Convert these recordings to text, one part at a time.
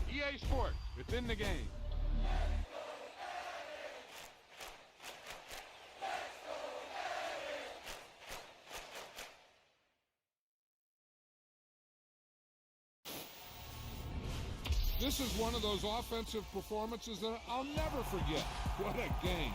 EA Sports, it's in the game. This is one of those offensive performances that I'll never forget. What a game.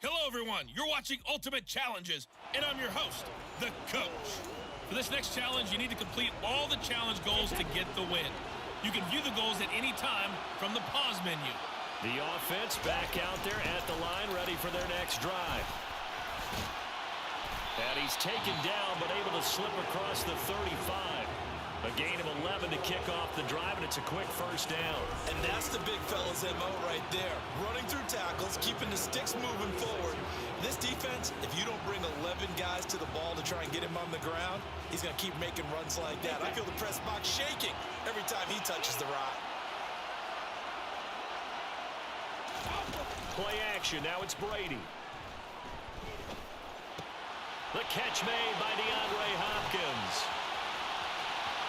Hello, everyone. You're watching Ultimate Challenges, and I'm your host, The Coach. For this next challenge, you need to complete all the challenge goals to get the win. You can view the goals at any time from the pause menu. The offense back out there at the line, ready for their next drive. And he's taken down, but able to slip across the 35. A gain of 11 to kick off the drive, and it's a quick first down. And that's the big fella's MO right there. Running through tackles, keeping the sticks moving forward. This defense, if you don't bring 11 guys to the ball to try and get him on the ground, he's going to keep making runs like that. I feel the press box shaking every time he touches the rock. Play action, now it's Brady. The catch made by DeAndre Hopkins.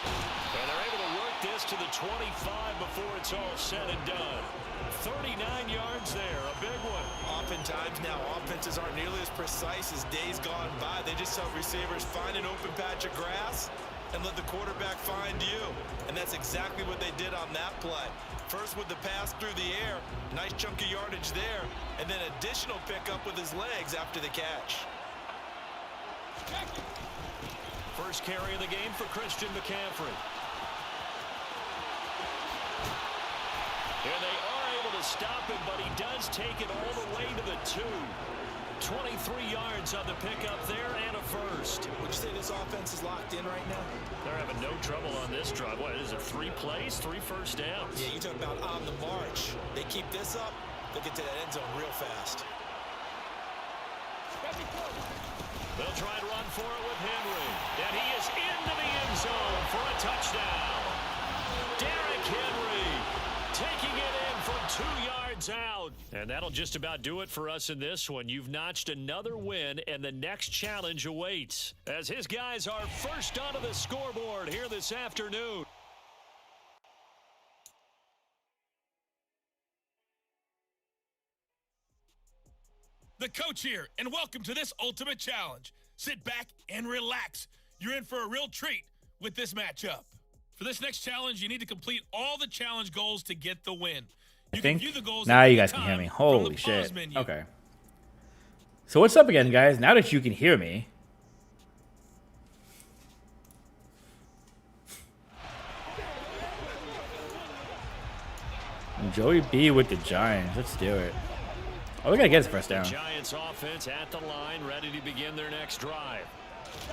And they're able to work this to the 25 before it's all said and done. 39 yards there, a big one. Oftentimes now, offenses aren't nearly as precise as days gone by. They just help receivers find an open patch of grass and let the quarterback find you. And that's exactly what they did on that play. First with the pass through the air, nice chunk of yardage there, and then additional pickup with his legs after the catch. First carry of the game for Christian McCaffrey. And they are able to stop him, but he does take it all the way to the 2. 23 yards on the pickup there and a first. Would you say this offense is locked in right now? They're having no trouble on this drive. What is it, 3 plays, 3 first downs? Yeah, you talk about on the march. They keep this up, they'll get to that end zone real fast. They'll try and run for it with Henry. And he is into the end zone for a touchdown. Derrick Henry taking it in from 2 yards out. And that'll just about do it for us in this one. You've notched another win, and the next challenge awaits as his guys are first onto the scoreboard here this afternoon. The Coach here, and welcome to this Ultimate Challenge. Sit back and relax. You're in for a real treat with this matchup. For this next challenge, you need to complete all the challenge goals to get the win. I You think can view the goals now at you any guys can hear time me. from Holy the shit. pause menu. Okay. So what's up again, guys? Now that you can hear me, Joey B with the Giants. Let's do it. Oh, we gotta get his first down. Giants offense at the line, ready to begin their next drive.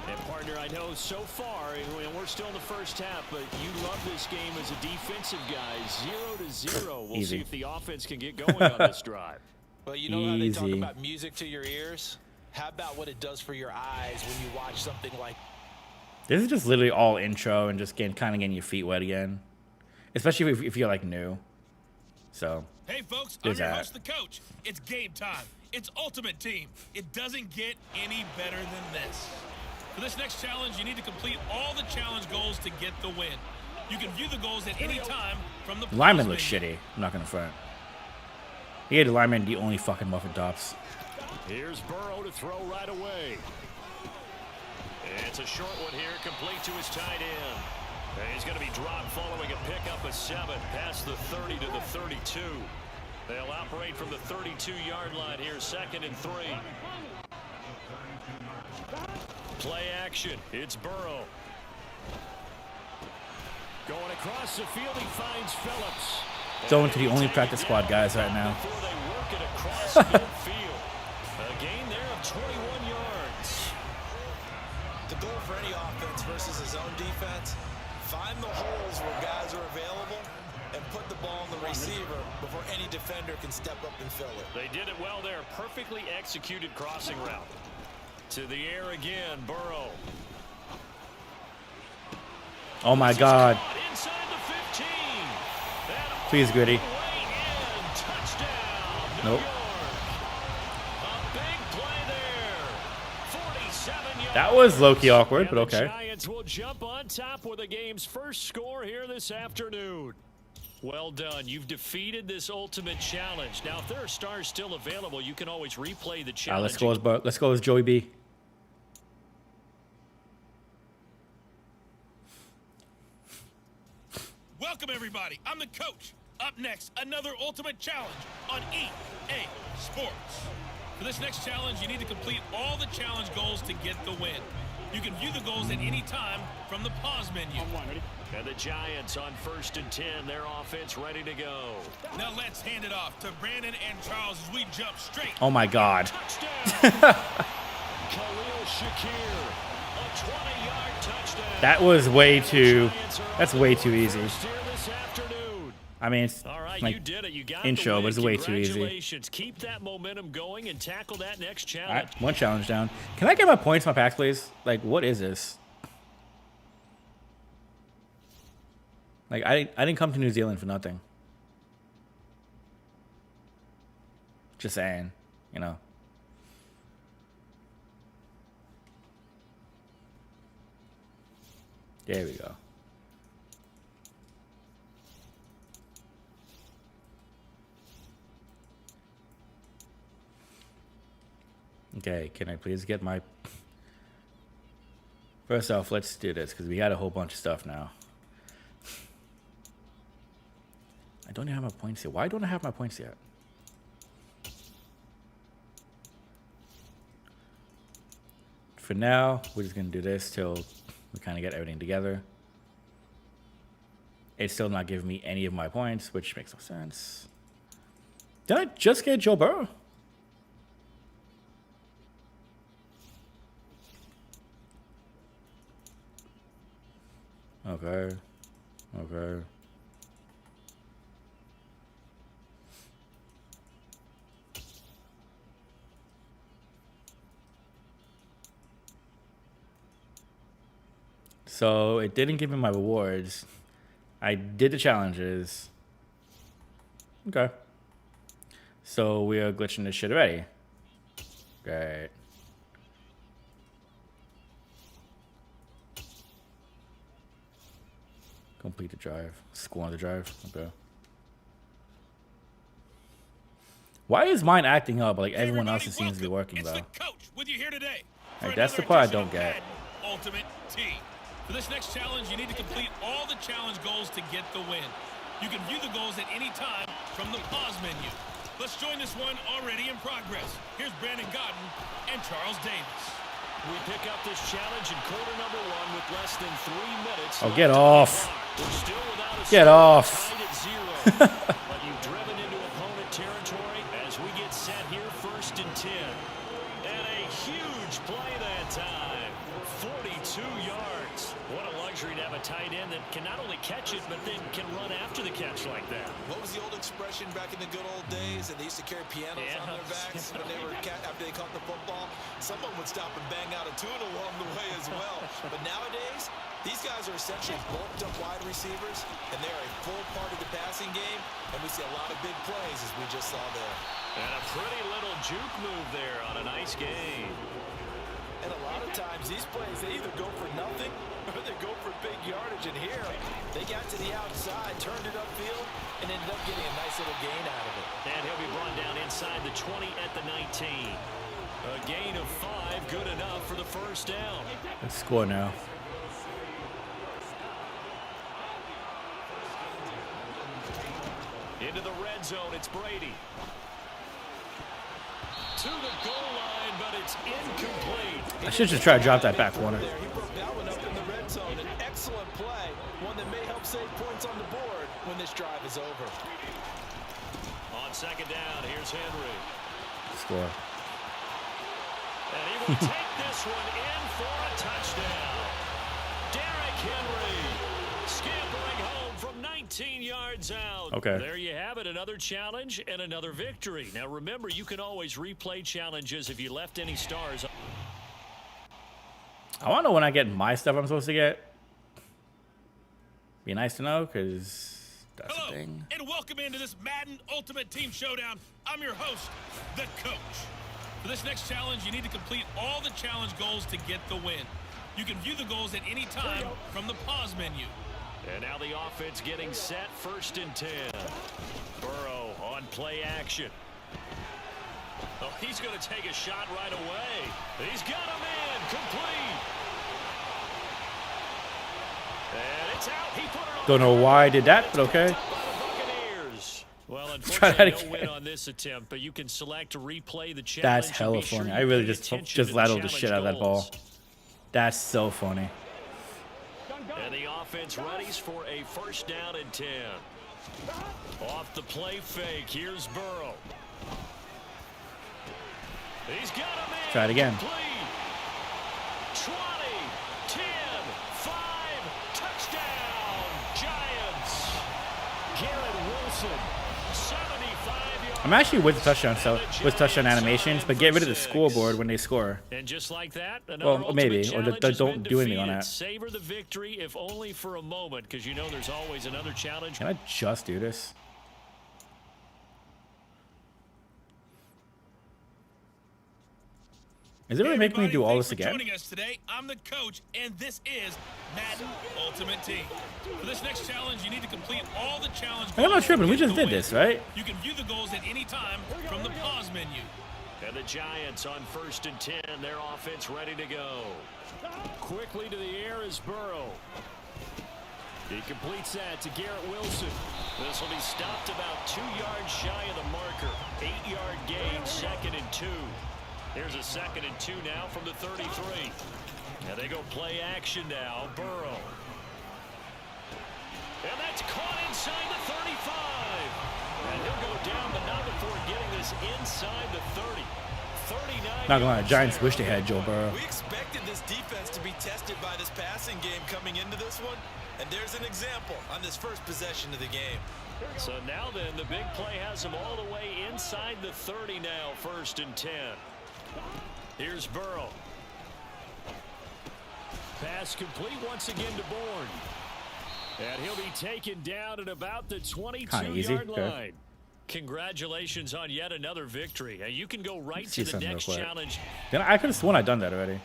And partner, I know so far, and we're still in the first half, but you love this game as a defensive guy. 0-0. We'll Easy. see if the offense can get going on this drive. But you know how they talk Easy. about music to your ears? How about what it does for your eyes when you watch something like This is just literally all intro and just kind of getting your feet wet again, especially if you're like new. So Hey, folks, I'm There's your that. host, the coach. It's game time. It's Ultimate Team. It doesn't get any better than this. For this next challenge, you need to complete all the challenge goals to get the win. You can view the goals at any time from the lineman pause looks menu. shitty. I'm not gonna front. He had the lineman the only fucking muffin tops. Here's Burrow to throw right away. It's a short one here, complete to his tight end. And he's going to be dropped following a pickup of 7 past the 30 to the 32. They'll operate from the 32-yard line here, 2nd and 3. Play action. It's Burrow. Going across the field, he finds Phillips. Going to the only practice squad guys right now. Before they work it across midfield. A gain there of 21 yards. the goal for any offense versus his own defense? Find the holes where guys are available and put the ball on the receiver before any defender can step up and fill it. They did it well there. Perfectly executed crossing route. To the air again, Burrow. Oh my God. Inside the 15. That Please, Gritty. way in. Touchdown, New Nope. York. A big play there. 47 yards. That was low-key awkward, And but the okay. Giants will jump on top with the game's first score here this afternoon. Well done. You've defeated this ultimate challenge. Now, if there are stars still available, you can always replay the challenge. Let's go as Joey B. Welcome, everybody. I'm the coach. Up next, another ultimate challenge on EA Sports. For this next challenge, you need to complete all the challenge goals to get the win. You can view the goals at any time from the pause menu. And the Giants on 1st and 10. Their offense ready to go. Now let's hand it off to Brandon and Charles as we jump straight. Oh my God. Touchdown. Khalil Shakir. A 20-yard touchdown. That was way too. That's way too easy. First here this afternoon. I mean, it's All right, like you did it. You got intro, the win. but it's way too easy. Congratulations. Keep that momentum going and tackle that next all challenge. right, one challenge down. Can I get my points, my packs, please? Like, what is this? Like, I didn't come to New Zealand for nothing. Just saying, you know. There we go. Okay, can I please get my... First off, let's do this, because we got a whole bunch of stuff now. I don't even have my points yet. Why don't I have my points yet? For now, we're just going to do this till we kind of get everything together. It's still not giving me any of my points, which makes no sense. Did I just get Joe Burrow? Okay. Okay. So it didn't give me my rewards. I did the challenges. Okay. So we are glitching this shit already. Great. Complete the drive. Score on the drive. Okay. Why is mine acting up like Hey, everyone everybody, else's seems to be welcome. working It's though? the coach with you here today. Like, for that's the another part I edition don't of get. Madden Ultimate Team. For this next challenge, you need to complete all the challenge goals to get the win. You can view the goals at any time from the pause menu. Let's join this one already in progress. Here's Brandon Godden and Charles Davis. We pick up this challenge in quarter number 1 with less than 3 minutes. Oh, get off. We're still without a Get score, off. tied at 0. But you've driven into opponent territory as we get set here, 1st and 10. And a huge play that time. 42 yards. What a luxury to have a tight end that can not only catch it, but then can run after the catch like that. What was the old expression back in the good old days? And they used to carry pianos on their backs when they were after they caught the football. Someone would stop and bang out a tune along the way as well. But nowadays, these guys are essentially bulked up wide receivers, and they're a full part of the passing game. And we see a lot of big plays as we just saw there. And a pretty little juke move there on a nice game. And a lot of times, these plays, they either go for nothing or they go for big yardage. And here, they got to the outside, turned it upfield, and ended up getting a nice little gain out of it. And he'll be brought down inside the 20 at the 19. A gain of 5, good enough for the first down. Let's score now. Into the red zone, it's Brady. To the goal line, but it's incomplete. I should just try to drop that back corner. He broke that one up in the red zone. An excellent play, one that may help save points on the board when this drive is over. On second down, here's Henry. Score. And he will take this one in for a touchdown. Derrick Henry scampering home from 19 yards out. Okay. There you have it, another challenge and another victory. Now remember, you can always replay challenges if you left any stars. I want to know when I get my stuff I'm supposed to get. Be nice to know, because that's Hello, the thing. and welcome into this Madden Ultimate Team Showdown. I'm your host, the Coach. For this next challenge, you need to complete all the challenge goals to get the win. You can view the goals at any time from the pause menu. And now the offense getting set, 1st and 10. Burrow on play action. Oh, he's going to take a shot right away. He's got him in, complete. And it's out. He put it on. Don't know why I did that, but okay. Well, Try that unfortunately, no again. win on this attempt, but you can select to replay the challenge. That's and hella be sure funny. you I really pay just attention to the rattled the challenge shit out of that ball. goals. That's so funny. And the offense readies for a 1st down and 10. Off the play fake, here's Burrow. He's got him in. Try it again. Complete. 20, 10, 5, touchdown, Giants. Garrett Wilson, 75 yards. I'm actually with the touchdown, so with touchdown animations, but get rid of the scoreboard when they score. And just like that, Well, maybe, or don't do anything on that. Savor the victory, if only for a moment, because you know there's always another challenge. Can I just do this? Is it really making me do all this again? Joining us today, I'm the Coach, and this is Madden Ultimate Team. For this next challenge, you need to complete all the challenge goals. I'm not tripping. We to get just the did win. this, right? You can view the goals at any time from the pause menu. And the Giants on 1st and 10, their offense ready to go. Quickly to the air is Burrow. He completes that to Garrett Wilson. This will be stopped about 2 yards shy of the marker. 8-yard gain, 2nd and 2. Here's a 2nd and 2 now from the 33. And they go play action now. Burrow. And that's caught inside the 35. And he'll go down, but not before getting this inside the 30. 39. Not gonna lie, Giants wish they had Joe Burrow. We expected this defense to be tested by this passing game coming into this one. And there's an example on this first possession of the game. So now then, the big play has him all the way inside the 30 now, 1st and 10. Here's Burrow. Pass complete once again to Bourne. And he'll be taken down at about the 22-yard Okay. line. Congratulations on yet another victory. And you can go right See to the something real next quick. challenge. Then I could have sworn I'd done that already.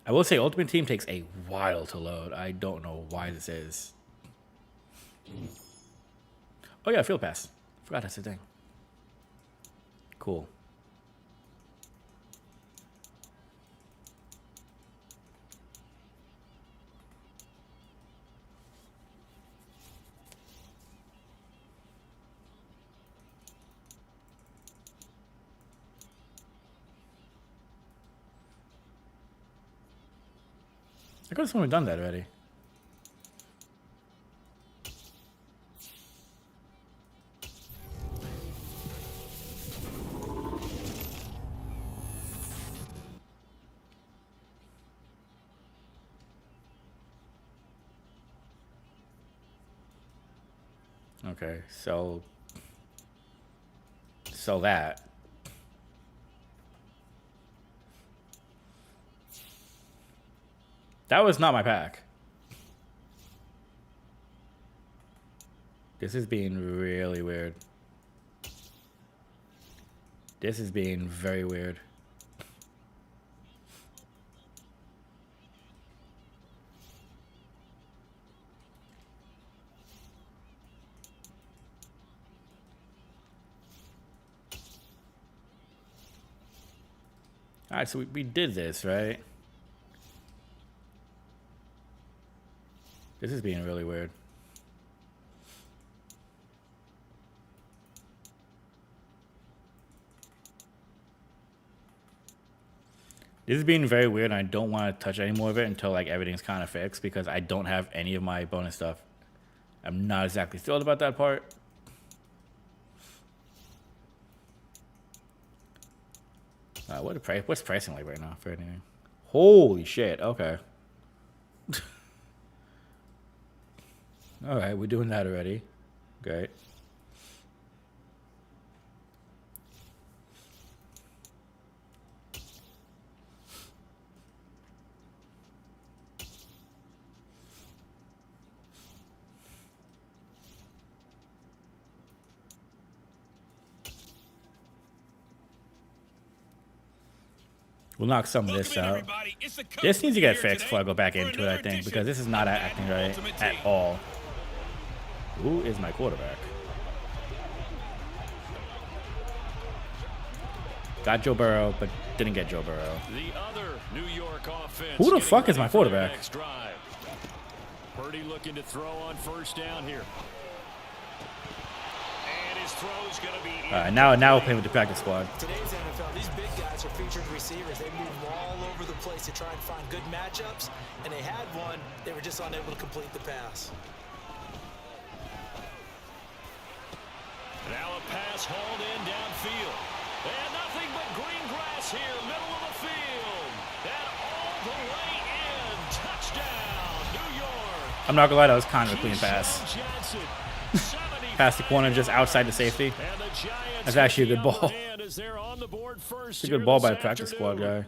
I will say Ultimate Team takes a while to load. I don't know why this is. Oh yeah, field pass. Forgot that's the thing. Cool. I could have sworn we've done that already. Okay, so that. That was not my pack. This is being really weird. This is being very weird. All right, so we did this, right? This is being really weird. This is being very weird, and I don't want to touch any more of it until like everything's kind of fixed because I don't have any of my bonus stuff. I'm not exactly thrilled about that part. What's pricing like right now for anything? Holy shit! Okay. All right, we're doing that already. Great. We'll knock some of this out. This needs to get fixed before I go back into it, I think, because this is not acting right at all. Who is my quarterback? Got Joe Burrow, but didn't get Joe Burrow. The other New York offense. Who the fuck is my quarterback? Purdy looking to throw on first down here. And his throw's going to be All right, now we're playing with the practice squad. Today's NFL, these big guys are featured receivers. They move all over the place to try and find good matchups, and they had one. They were just unable to complete the pass. Now a pass hauled in downfield. And nothing but green grass here, middle of the field. And all the way in. Touchdown, New York. I'm not gonna lie, that was kind of a clean pass. Past the corner, just outside the safety. That's actually a good ball. It's a good ball by the practice squad guy.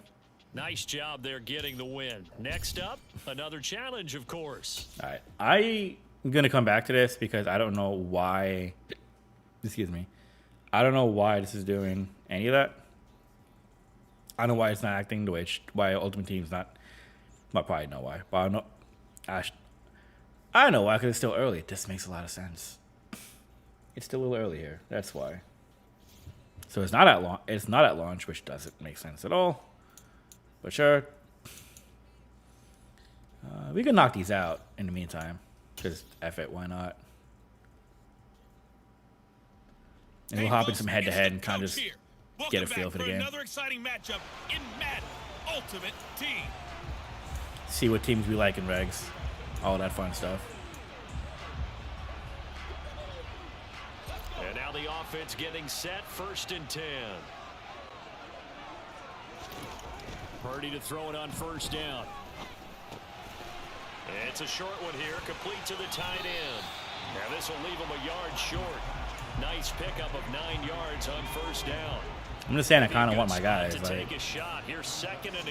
Nice job there getting the win. Next up, another challenge, of course. All right, I'm gonna come back to this because I don't know why. Excuse me. I don't know why this is doing any of that. I don't know why it's not acting the way why Ultimate Team's not. I probably know why, but I don't know. I know why because it's still early. This makes a lot of sense. It's still a little early here. That's why. So it's not at launch. It's not at launch, which doesn't make sense at all. But sure, we can knock these out in the meantime. Because F it, why not? And we'll hop in some head-to-head and kind of just get a feel for the game. Another exciting matchup in Madden Ultimate Team. See what teams we like in regs. All that fun stuff. And now the offense getting set, 1st and 10. Purdy to throw it on first down. It's a short one here, complete to the tight end. Now this will leave him a yard short. Nice pickup of 9 yards on first down. I'm just saying I kind of want my guys. Like,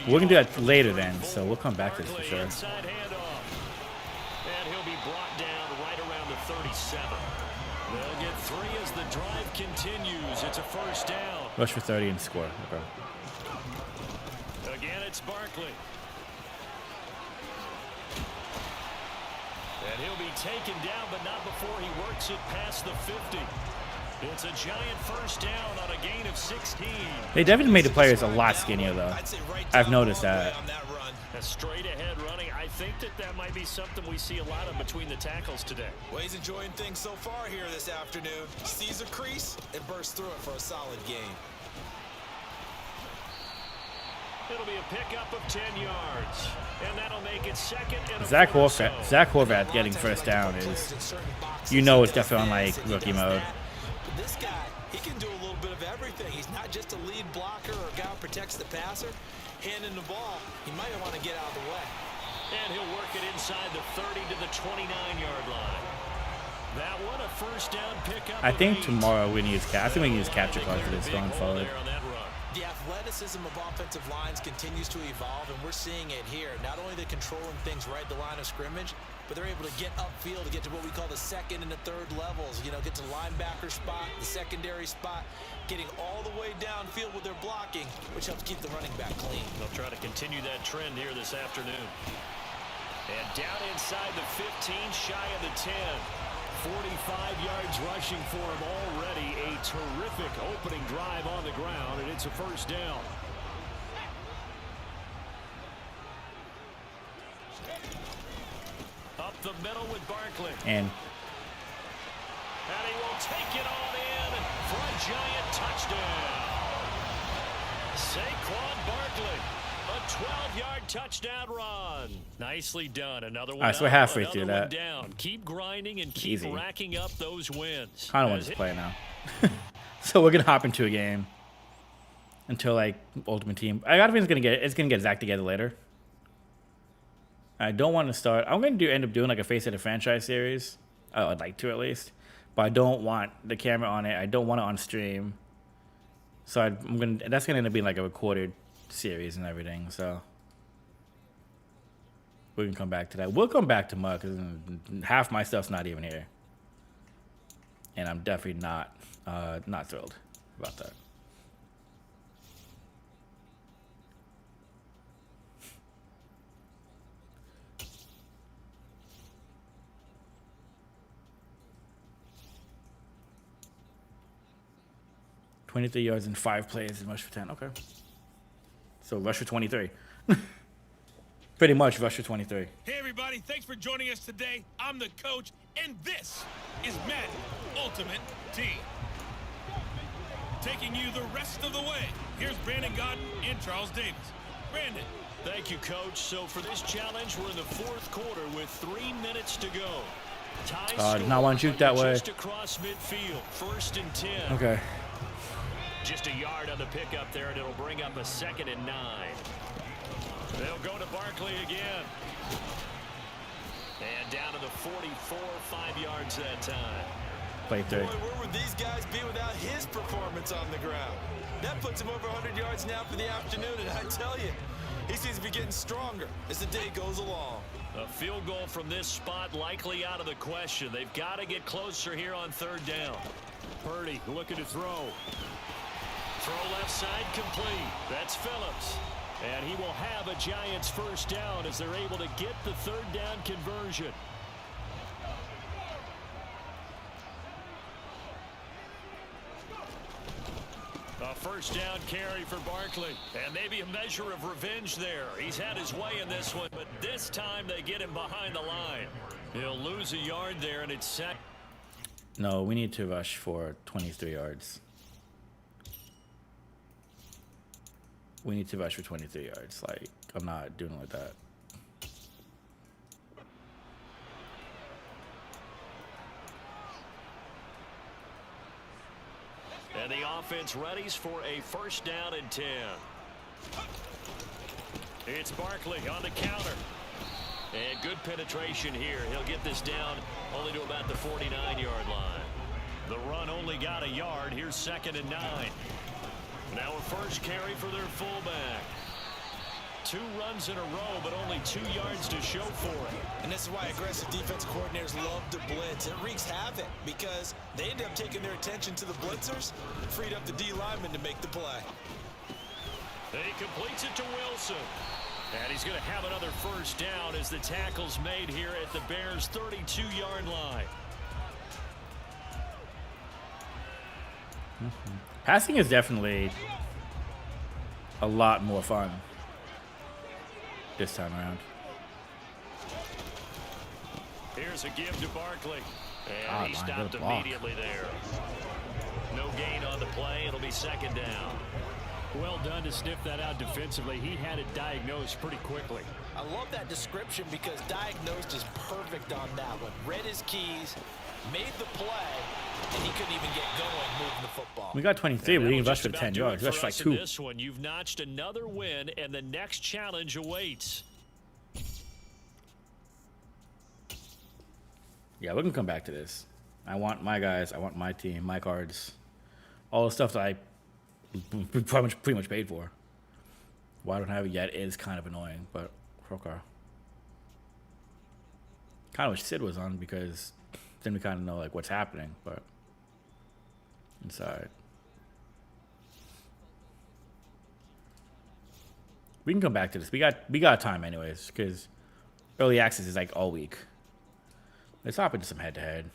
we're going to do that later then, so we'll come back to this for sure. And he'll be brought down right around the 37. They'll get 3 as the drive continues. It's a first down. Rush for 30 and score. Okay. Again, it's Barkley. And he'll be taken down, but not before he works it past the 50. It's a giant first down on a gain of 16. They definitely made the players a lot skinnier, though. I've noticed that. A straight ahead running. I think that might be something we see a lot of between the tackles today. Well, he's enjoying things so far here this afternoon. Sees a crease and bursts through it for a solid gain. It'll be a pickup of 10 yards. And that'll make it second and a Zach fourth. Zach Horvath getting first down is, you know, it's definitely on like rookie mode. This guy, he can do a little bit of everything. He's not just a lead blocker or a guy who protects the passer. Handing the ball, he might want to get out of the way. And he'll work it inside the 30 to the 29-yard line. That one a first down pickup. I think of 8. tomorrow we need I think we can use capture cards for this going forward. The athleticism of offensive lines continues to evolve, and we're seeing it here. Not only are they controlling things right at the line of scrimmage, but they're able to get upfield to get to what we call the second and the third levels. You know, get to the linebacker spot, the secondary spot, getting all the way downfield with their blocking, which helps keep the running back clean. They'll try to continue that trend here this afternoon. And down inside the 15, shy of the 10. 45 yards rushing for him already. A terrific opening drive on the ground, and it's a first down. Up the middle with Barkley. And he will take it on in for a giant touchdown. Saquon Barkley, a 12-yard touchdown run. Nicely done. Another one. All right, so we're halfway through that. Down. Keep grinding and keep Easy. racking up those wins. I don't want to play now. So we're gonna hop into a game until like Ultimate Team. I got a feeling it's gonna get Zach together later. I don't want to start. I'm gonna end up doing like a Face of the Franchise series. I'd like to at least, but I don't want the camera on it. I don't want it on stream. So that's gonna end up being like a recorded series and everything. So we can come back to that. We'll come back to Mud because half my stuff's not even here, and I'm definitely not thrilled about that. $23 yards and 5 plays and rush for 10. Okay. So rush for 23. Pretty much rush for 23. Hey, everybody. Thanks for joining us today. I'm the coach, and this is Madden Ultimate Team. Taking you the rest of the way. Here's Brandon Godden and Charles Davis. Brandon. Thank you, Coach. So for this challenge, we're in the fourth quarter with 3 minutes to go. I did not want to shoot that way. Just across midfield, 1st and 10. Okay. Just a yard on the pickup there, and it'll bring up a 2nd and 9. They'll go to Barkley again. And down to the 44, 5 yards that time. Play 3. Boy, where would these guys be without his performance on the ground? That puts him over 100 yards now for the afternoon, and I tell you, he seems to be getting stronger as the day goes along. A field goal from this spot likely out of the question. They've got to get closer here on 3rd down. Purdy looking to throw. Throw left side complete. That's Phillips. And he will have a Giants first down as they're able to get the 3rd down conversion. A first down carry for Barkley. And maybe a measure of revenge there. He's had his way in this one, but this time they get him behind the line. He'll lose a yard there, and it's set. No, we need to rush for 23 yards. We need to rush for 23 yards. Like, I'm not doing it like that. And the offense readies for a first down and 10. It's Barkley on the counter. And good penetration here. He'll get this down only to about the 49-yard line. The run only got a yard. Here's 2nd and 9. Now a first carry for their fullback. 2 runs in a row, but only 2 yards to show for it. And this is why aggressive defensive coordinators love to blitz. It wreaks havoc because they end up taking their attention to the blitzers, freed up the D lineman to make the play. He completes it to Wilson. And he's going to have another first down as the tackle's made here at the Bears' 32-yard line. Passing is definitely a lot more fun this time around. Here's a give to Barkley. And he God, stopped good block. immediately there. No gain on the play. It'll be second down. Well done to sniff that out defensively. He had it diagnosed pretty quickly. I love that description because diagnosed is perfect on that one. Read his keys, made the play, and he couldn't even get going moving the football. We got 23. We That'll didn't rush just for the about 10 do yards. it We rushed for for like us in 2. This one, you've notched another win, and the next challenge awaits. Yeah, we're going to come back to this. I want my guys. I want my team, my cards. All the stuff that I pretty much paid for. Why I don't have it yet is kind of annoying, but okay. Kind of wish Sid was on because then we kind of know like what's happening, but inside. We can come back to this. We got time anyways because early access is like all week. Let's hop into some head-to-head.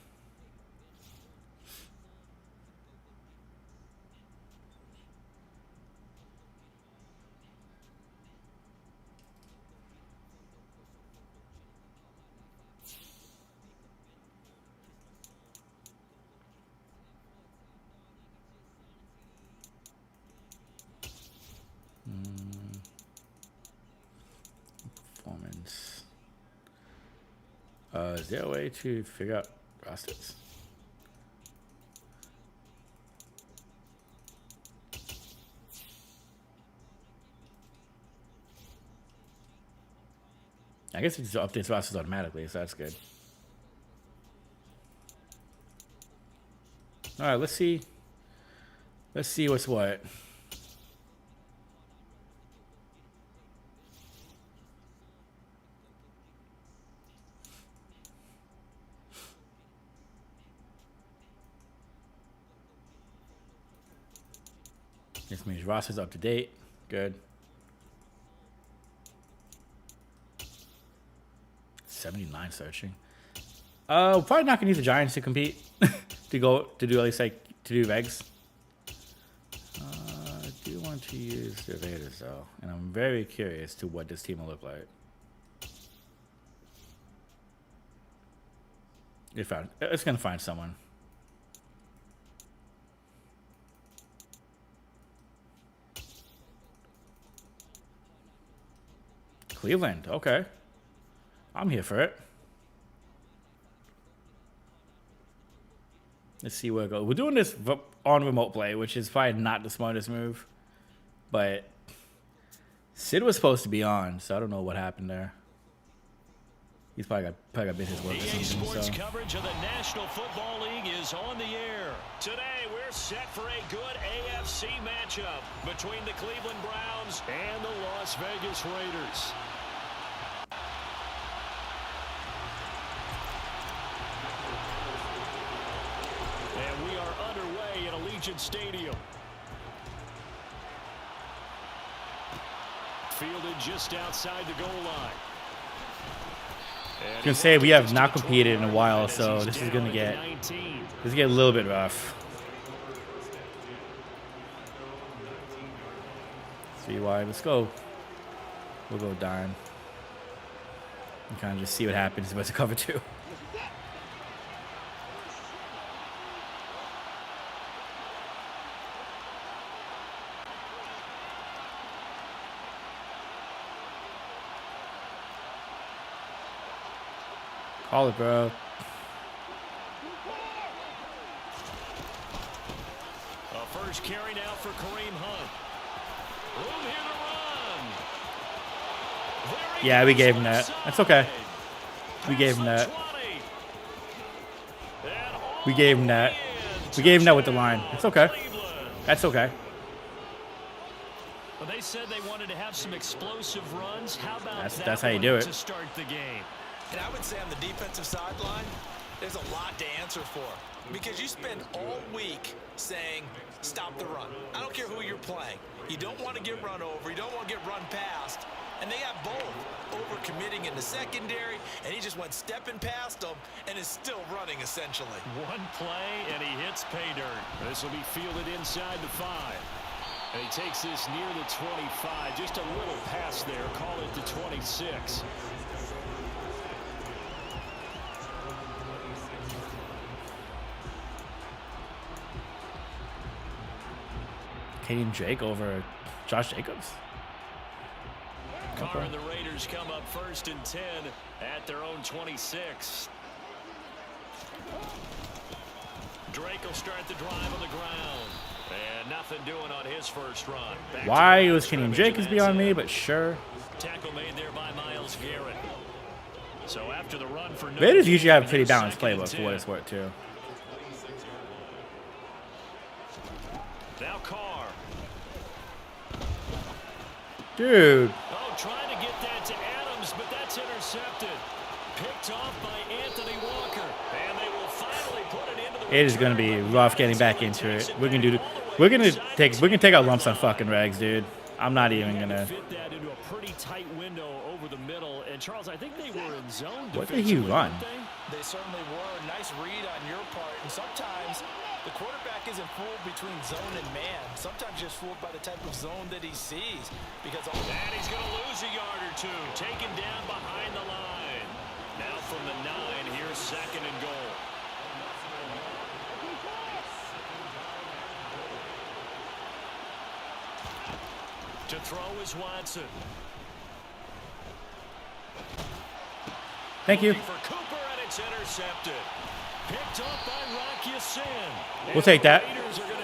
Performance. Is there a way to figure out rosters? I guess it just updates rosters automatically, so that's good. All right, let's see. Let's see what's what. This means roster's up to date. Good. 79 searching. Probably not gonna use the Giants to compete. to do at least like to do regs. I do want to use the Raiders though, and I'm very curious to what this team will look like. It's gonna find someone. Cleveland, okay. I'm here for it. Let's see where it goes. We're doing this on remote play, which is probably not the smartest move. But Sid was supposed to be on, so I don't know what happened there. He's probably got business work or EA something. Sports So. coverage of the National Football League is on the air. Today, we're set for a good AFC matchup between the Cleveland Browns and the Las Vegas Raiders. And we are underway at Allegiant Stadium. Fielded just outside the goal line. I was gonna say we have not competed in a while, so this is gonna get a little bit rough. See why? Let's go. We'll go dime. And kind of just see what happens if it's a cover 2. Call it, bro. A first carry now for Kareem Hunt. Room here to run. Yeah, we gave him that. That's okay. We gave him that. We gave him that. We gave him that with the line. It's okay. That's okay. Well, they said they wanted to have some explosive runs. How about That's how you do it. to start the game? And I would say on the defensive sideline, there's a lot to answer for. Because you spend all week saying, stop the run. I don't care who you're playing. You don't want to get run over. You don't want to get run past. And they got both overcommitting in the secondary, and he just went stepping past them and is still running essentially. One play, and he hits pay dirt. This will be fielded inside the 5. And he takes this near the 25. Just a little pass there. Call it the 26. Kenyon Drake over Josh Jacobs. Carr and the Raiders come up 1st and 10 at their own 26. Drake will start the drive on the ground. And nothing doing on his first run. Why it was Kenyon Drake is beyond me, but sure. Tackle made there by Myles Garrett. So after the run for Raiders usually have a pretty balanced playbook for what it's worth too. Now Carr. Dude. Oh, trying to get that to Adams, but that's intercepted. Picked off by Anthony Walker. And they will finally put it into the It is going to be rough getting back into it. We can take our lumps on fucking Regs, dude. I'm not even going to. Fit that into a pretty tight window over the middle. And Charles, I think they were in zone. What did he run? They certainly were. Nice read on your part. And sometimes the quarterback isn't fooled between zone and man. Sometimes just fooled by the type of zone that he sees. Because and he's going to lose a yard or two. Taken down behind the line. Now from the 9, here's 2nd and goal. To throw is Watson. Thank you. For Cooper, and it's intercepted. Picked up by Rocky Sin. We'll take that.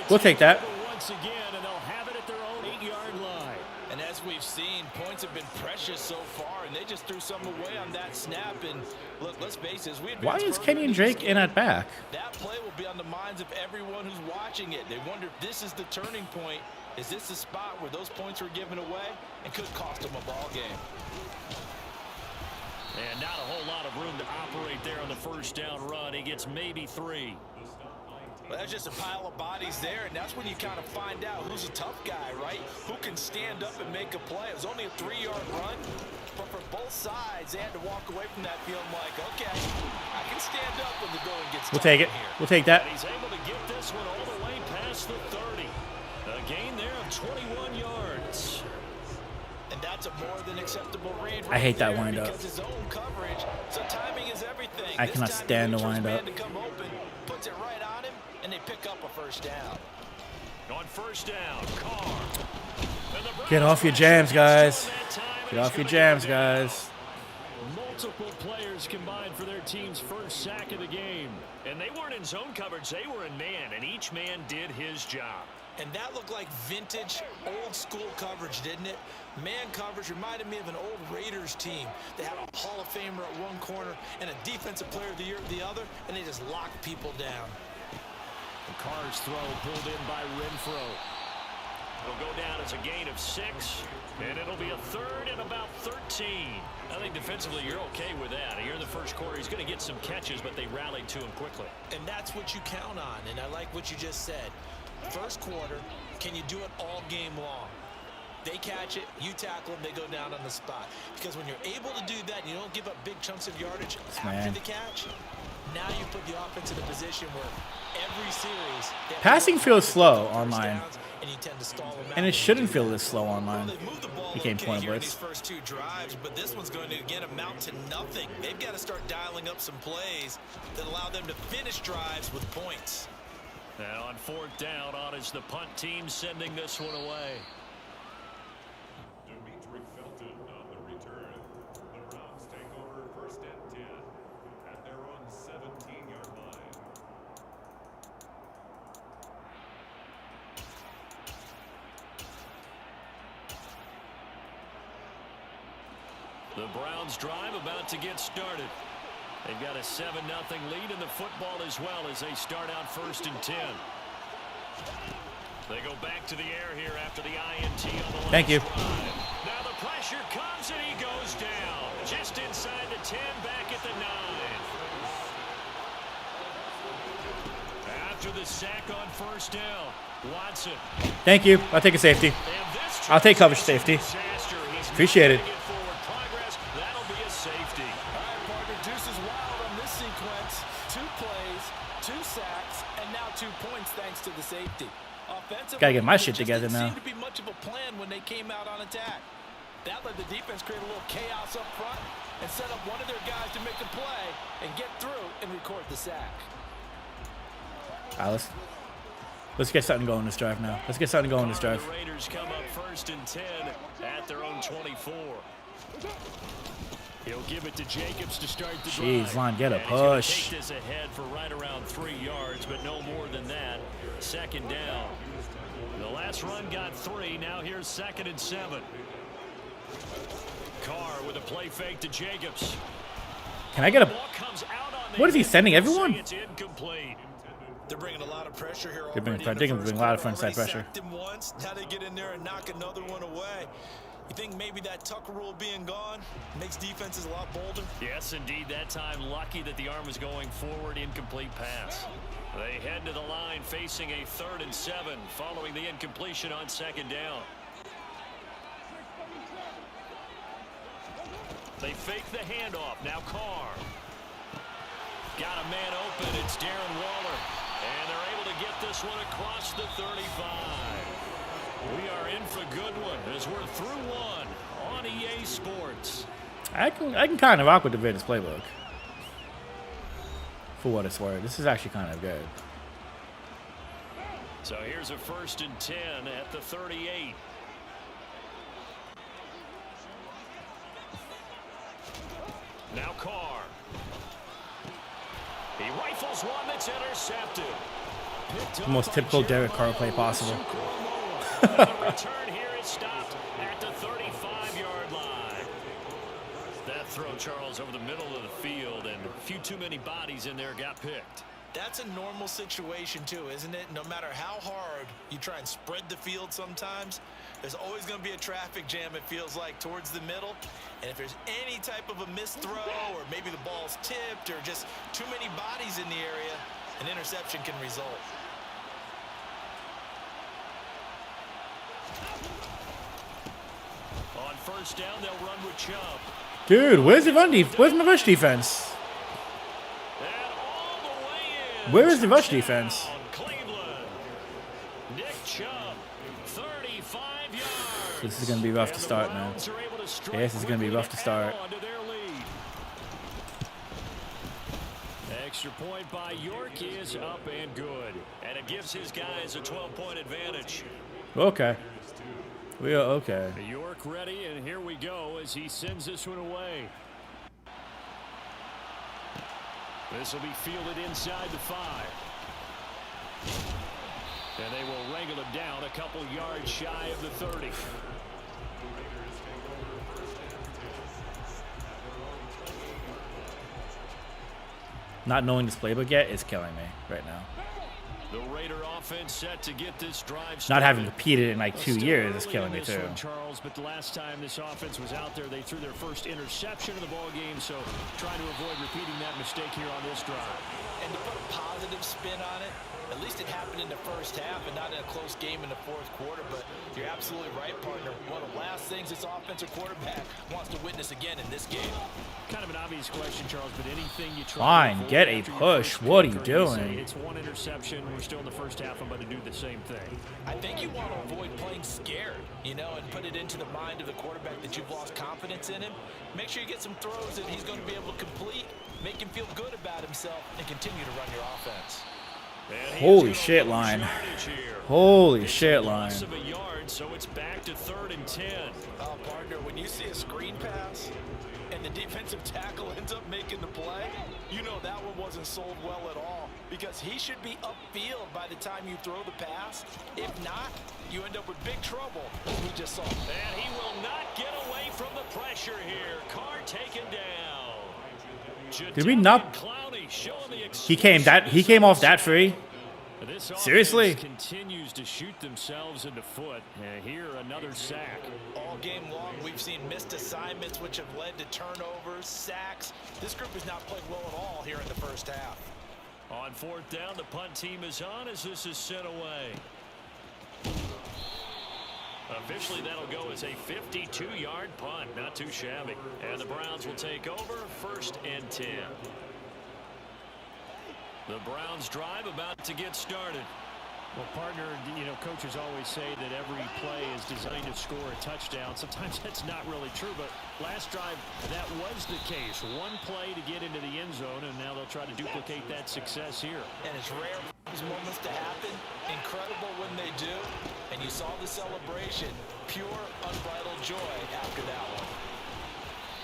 We'll take that. Once again, and they'll have it at their own 8-yard line. And as we've seen, points have been precious so far, and they just threw some away on that snap. And look, let's face it, why is Kenyon Drake in at back? That play will be on the minds of everyone who's watching it. They wonder if this is the turning point. Is this the spot where those points were given away and could cost them a ball game? And not a whole lot of room to operate there on the first down run. He gets maybe 3. Well, that's just a pile of bodies there, and that's when you kind of find out who's a tough guy, right? Who can stand up and make a play. It was only a 3-yard run, but for both sides, they had to walk away from that feeling like, okay, I can stand up when the going gets We'll take it. here. We'll take that. And he's able to get this one all the way past the 30. A gain there of 21 yards. And that's a more than acceptable read. I hate that wind up. His own coverage, so timing is everything. I cannot stand the wind up. To come open, puts it right on him, and they pick up a first down. On first down, Carr. Get off your jams, guys. Get off your jams, guys. Multiple players combined for their team's first sack of the game. And they weren't in zone coverage, they were in man, and each man did his job. And that looked like vintage, old-school coverage, didn't it? Man coverage reminded me of an old Raiders team. They had a Hall of Famer at one corner and a Defensive Player of the Year at the other, and they just locked people down. The Carr's throw pulled in by Renfro. It'll go down as a gain of 6, and it'll be a 3rd and about 13. I think defensively you're okay with that. Here in the first quarter, he's going to get some catches, but they rallied to him quickly. And that's what you count on, and I like what you just said. First quarter, can you do it all game long? They catch it, you tackle them, they go down on the spot. Because when you're able to do that, and you don't give up big chunks of yardage after the catch, now you put the offense in a position where every series... Passing feels slow online. And you tend to stall them out. And it shouldn't feel this slow online. Well, moved the ball Became point here in blitz. these first 2 drives, but this one's going to, again, amount to nothing. They've got to start dialing up some plays that allow them to finish drives with points. And on 4th down, on is the punt team sending this one away. Dimitri Felton on the return. The Browns take over 1st and 10 at their own 17-yard line. The Browns drive about to get started. They've got a 7-0 lead in the football as well as they start out 1st and 10. They go back to the air here after the INT on the last Thank you. drive. Now the pressure comes and he goes down. Just inside the 10, back at the 9. After the sack on 1st down, Watson. Thank you. I'll take a safety. I'll take coverage safety. Appreciate it. Gotta get my shit together now. Seemed to be much of a plan when they came out on attack. That let the defense create a little chaos up front and set up one of their guys to make a play and get through and record the sack. All right, let's get something going this drive now. Let's get something going this drive. The Raiders come up 1st and 10 at their own 24. He'll give it to Jacobs to start the drive. Jeez, line, get a And he's gonna push. take this ahead for right around 3 yards, but no more than that. 2nd down. The last run got 3. Now here's 2nd and 7. Carr with a play fake to Jacobs. Can I get a... Ball comes out on the What is he sending everyone? It's incomplete. They're bringing a lot of pressure here They're bringing- already. they're bringing a lot of front side pressure. Sacked him once. Now they get in there and knock another one away. You think maybe that Tucker rule being gone makes defenses a lot bolder? Yes, indeed. That time, lucky that the arm was going forward. Incomplete pass. They head to the line facing a 3rd and 7 following the incompletion on 2nd down. They fake the handoff. Now Carr. Got a man open. It's Darren Waller. And they're able to get this one across the 35. We are in for good one as we're through one on EA Sports. I can kind of rock with the Raiders playbook. For what it's worth. This is actually kind of good. So here's a 1st and 10 at the 38. Now Carr. He rifles one that's intercepted. The most typical Derek Carr play possible. The return here is stopped at the 35-yard line. That throw, Charles, over the middle of the field, and a few too many bodies in there got picked. That's a normal situation too, isn't it? No matter how hard you try and spread the field sometimes, there's always going to be a traffic jam, it feels like, towards the middle. And if there's any type of a missed throw, or maybe the ball's tipped, or just too many bodies in the area, an interception can result. On 1st down, they'll run with Chubb. Dude, where's the run where's my rush defense? And all the way in. Where is the rush defense? Cleveland. Nick Chubb, 35 yards. This is gonna be rough to start, man. Browns are able to strike Yeah, this is gonna be rough to start. quickly to add on to their lead. Extra point by York is up and good. And it gives his guys a 12-point advantage. Okay. We are okay. York ready, and here we go as he sends this one away. This will be fielded inside the 5. And they will wrangle him down a couple yards shy of the 30. Not knowing this playbook yet is killing me right now. The Raider offense set to get this drive Not started. having repeated it in like 2 Still years is early killing in me this too. one, Charles, but the last time this offense was out there, they threw their first interception of the ball game, so trying to avoid repeating that mistake here on this drive. And to put a positive spin on it, at least it happened in the first half and not in a close game in the fourth quarter. But you're absolutely right, partner. One of the last things this offensive quarterback wants to witness again in this game. Kind of an obvious question, Charles, but anything you try Fine, to avoid get a after your push. first What are pick, you or say doing? It's one interception. We're still in the first half. I'm about to do the same thing. I think you want to avoid playing scared, you know, and put it into the mind of the quarterback that you've lost confidence in him. Make sure you get some throws that he's going to be able to complete, make him feel good about himself, and continue to run your offense. And he Holy is gonna shit, lose line. yardage here. Holy It's shit, a line. loss of a yard, so it's back to 3rd and 10. Oh, partner, when you see a screen pass and the defensive tackle ends up making the play, you know that one wasn't sold well at all, because he should be upfield by the time you throw the pass. If not, you end up with big trouble, as we just saw. And he will not get away from the pressure here. Carr taken down. Did we not- Clowney showing the He came off that free? This Seriously? offense continues to shoot themselves in the foot. And here, another sack. All game long, we've seen missed assignments, which have led to turnovers, sacks. This group has not played well at all here in the first half. On 4th down, the punt team is on as this is sent away. Officially, that'll go as a 52-yard punt. Not too shabby. And the Browns will take over 1st and 10. The Browns drive about to get started. Well, partner, you know, coaches always say that every play is designed to score a touchdown. Sometimes that's not really true, but last drive, that was the case. One play to get into the end zone, and now they'll try to duplicate that success here. And it's rare for these moments to happen. Incredible when they do. And you saw the celebration. Pure, unbridled joy after that one.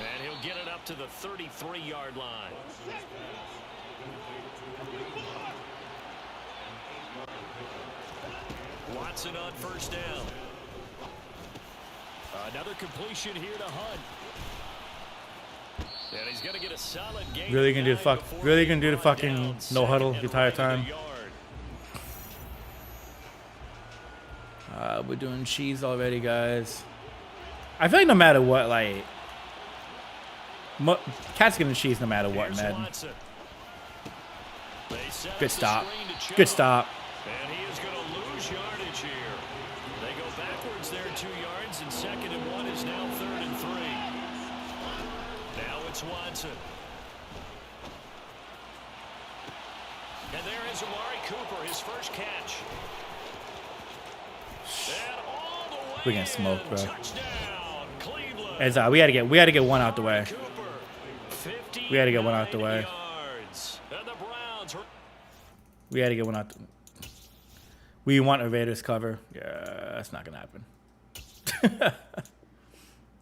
And he'll get it up to the 33-yard line. Watson on first down. Another completion here to Hunt. And he's going to get a solid gain. Really gonna do the fucking no huddle the entire time. We're doing cheese already, guys. I feel like no matter what, like Cat's gonna cheese no matter what, Madden. Good stop. Good stop. And he is going to lose yardage here. They go backwards there 2 yards, and 2nd and 1 is now 3rd and 3. Now it's Watson. And there is Amari Cooper, his first catch. And all the way We're getting smoked, bro. Touchdown, Cleveland. As we had to get one out the way. We had to get one out the way. Yards. And the Browns. We had to get one out. We want a Raiders cover. Yeah, that's not gonna happen.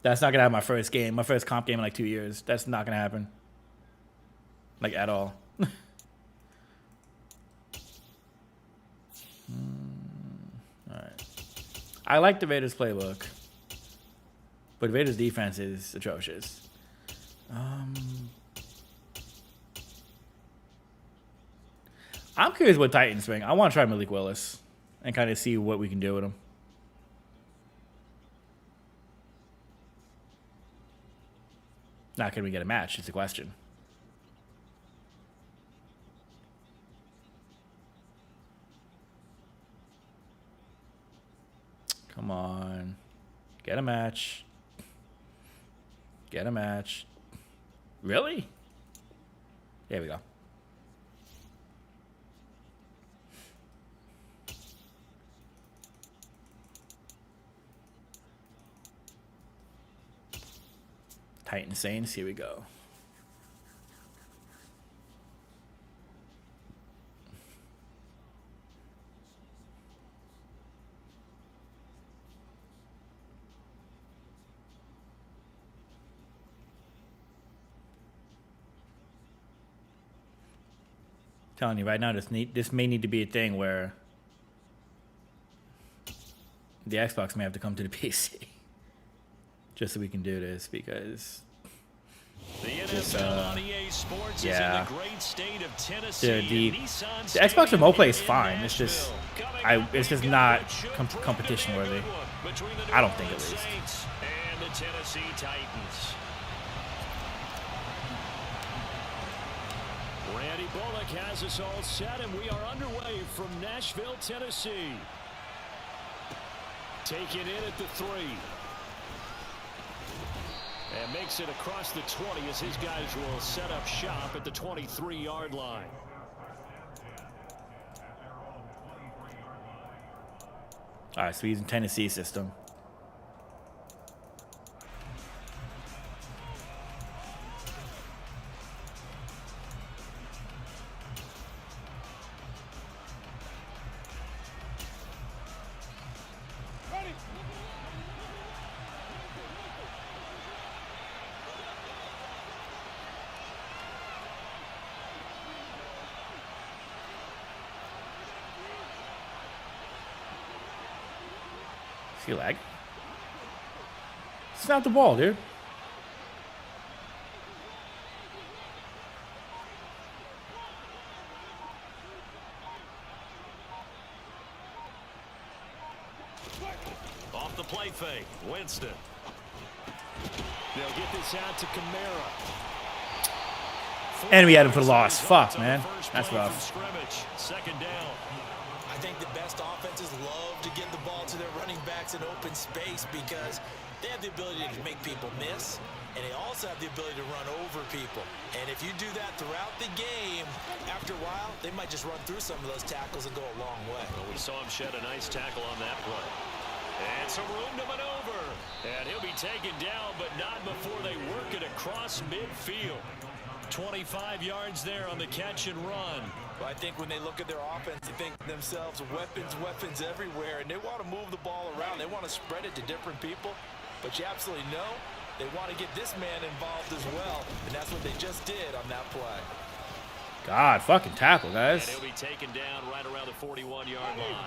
That's not gonna happen. My first comp game in like 2 years. That's not gonna happen. Like at all. All right. I like the Raiders playbook, but the Raiders defense is atrocious. I'm curious what Titans bring. I want to try Malik Willis and kind of see what we can do with him. Not can we get a match? It's a question. Come on. Get a match. Get a match. Really? There we go. Titans Saints, here we go. Telling you right now, this may need to be a thing where the Xbox may have to come to the PC just so we can do this, because the NFL on EA Sports is in the great state of the Tennessee. Xbox remote play is fine. It's just not competition worthy. I don't think, at least. And the Tennessee Titans. Randy Bullock has us all set, and we are underway from Nashville, Tennessee. Taking it at the 3. And makes it across the 20 as his guys will set up shop at the 23-yard line. All right, so he's in Tennessee system. See lag? It's not the ball, dude. Off the play fake, Winston. They'll get this out to Kamara. And we had him for the loss. Fuck, man. That's rough. Second down. I think the best offenses love to get the ball to their running backs in open space because they have the ability to make people miss, and they also have the ability to run over people. And if you do that throughout the game, after a while, they might just run through some of those tackles and go a long way. Well, we saw him shed a nice tackle on that play. And some room to maneuver. And he'll be taken down, but not before they work it across midfield. 25 yards there on the catch and run. Well, I think when they look at their offense, they think to themselves, weapons everywhere, and they want to move the ball around. They want to spread it to different people, but you absolutely know they want to get this man involved as well, and that's what they just did on that play. God, fucking tackle, guys. And he'll be taken down right around the 41-yard line.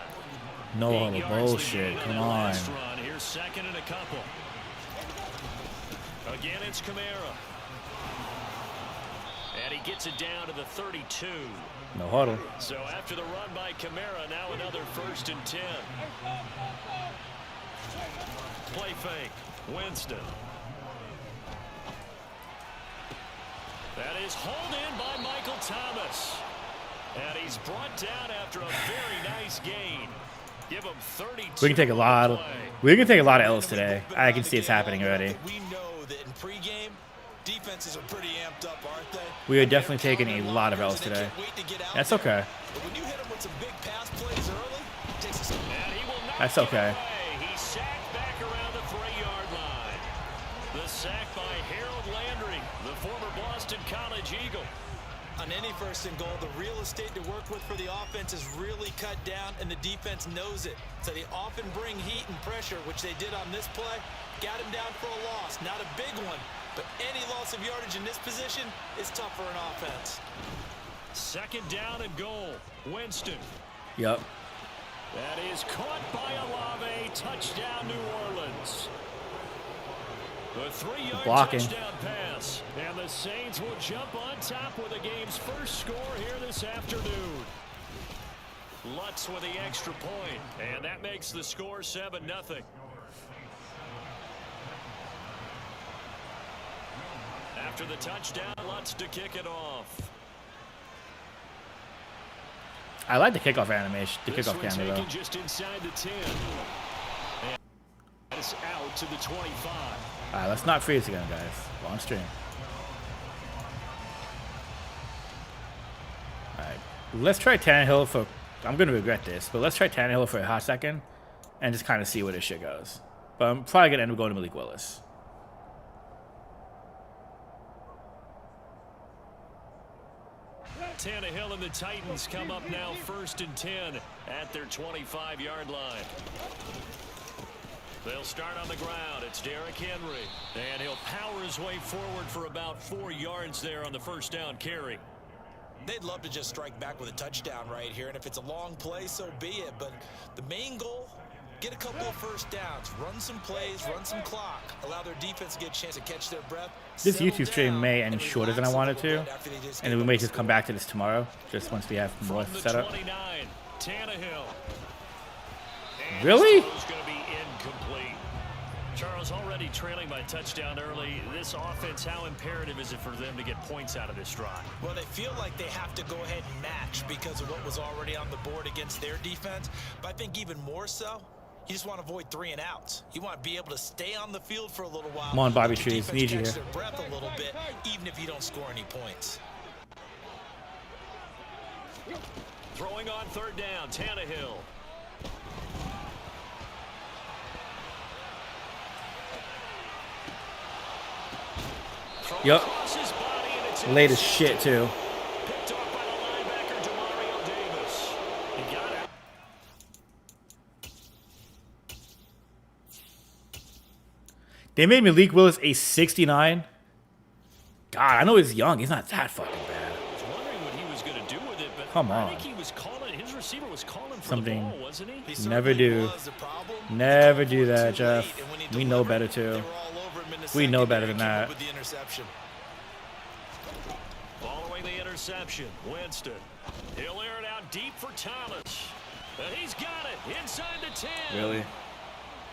No 8 yards bullshit. to Come gain on. Last run. Here's second and a couple. Again, it's Kamara. And he gets it down to the 32. No huddle. So after the run by Kamara, now another 1st and 10. Play fake. Winston. That is hauled in by Michael Thomas. And he's brought down after a very nice gain. Give him 32. We can take a lot of L's today. I can see it's happening already. We know that in pregame, defenses are pretty amped up, aren't they? We are definitely taking a lot of L's today. That's okay. But when you hit him with some big pass plays early, it takes us a That's okay. He's sacked back around the 3-yard line. The sack by Harold Landry, the former Boston College Eagle. On any 1st and goal, the real estate to work with for the offense is really cut down, and the defense knows it. So they often bring heat and pressure, which they did on this play. Got him down for a loss. Not a big one, but any loss of yardage in this position is tough for an offense. 2nd down and goal. Winston. Yep. That is caught by Olave. Touchdown, New Orleans. The 3-yard blocking. touchdown pass. And the Saints will jump on top with the game's first score here this afternoon. Lutz with the extra point, and that makes the score 7-0. After the touchdown, Lutz to kick it off. I like the kickoff animation, the This kickoff one camera though. taken just inside the 10. And it's out to the 25. All right, let's not freeze again, guys. Long stream. All right, let's try Tannehill for. I'm gonna regret this, but let's try Tannehill for a hot second, and just kind of see where this shit goes. But I'm probably gonna end up going to Malik Willis. Tannehill and the Titans come up now 1st and 10 at their 25-yard line. They'll start on the ground. It's Derrick Henry. And he'll power his way forward for about 4 yards there on the 1st down carry. They'd love to just strike back with a touchdown right here, and if it's a long play, so be it. But the main goal, get a couple of 1st downs, run some plays, run some clock, allow their defense to get a chance to catch their breath. This YouTube stream may end shorter than I wanted to, and then we may just come back to this tomorrow, just once we have more set up. 29, Tannehill. And Really? It's going to be incomplete. Charles, already trailing by touchdown early. This offense, how imperative is it for them to get points out of this drive? Well, they feel like they have to go ahead and match because of what was already on the board against their defense. But I think even more so, you just want to avoid 3 and outs. You want to be able to stay on the field for a little while. Come on, Bobby let the Trees, defense need you catch here. their breath a little bit, even if you don't score any points. Throwing on 3rd down, Tannehill. Yep. Across his body, and it's Late as shit too. picked off by the linebacker, Demario Davis. He got it. They made Malik Willis a 69. God, I know he's young. He's not that fucking bad. I was wondering what he was going to do with it, but Come I on. think he was calling. His receiver was calling for Something. the ball, wasn't he? He Never certainly do. was. The problem, Never they do called for it that, too late, Jeff. and when he We know delivered, better, too. they were all over him in the We know secondary, better than came up that. with the interception. Following the interception, Winston. He'll air it out deep for Thomas. And he's got it inside the 10. Really?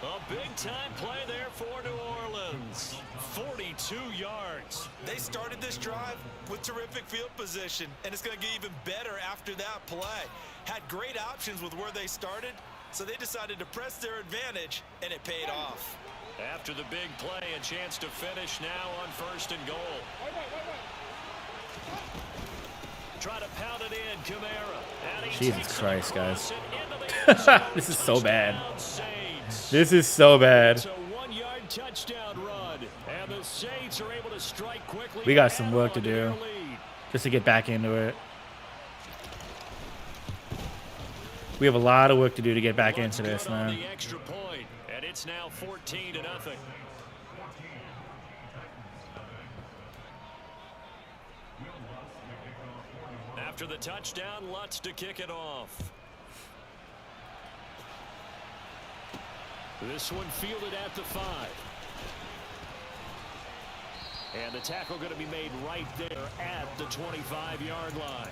A big-time play there for New Orleans. runs, 42 yards. They started this drive with terrific field position, and it's going to get even better after that play. Had great options with where they started, so they decided to press their advantage, and it paid off. After the big play, a chance to finish now on 1st and goal. Try to pound it in, Kamara. Jesus Christ, guys. This is so bad. This is so bad. It's a 1-yard touchdown run, and the Saints are able to strike quickly. We got some work to do just to get back into it. We have a lot of work to do to get back into this, man. The extra point, and it's now 14-0. After the touchdown, Lutz to kick it off. This one fielded at the 5. And the tackle going to be made right there at the 25-yard line.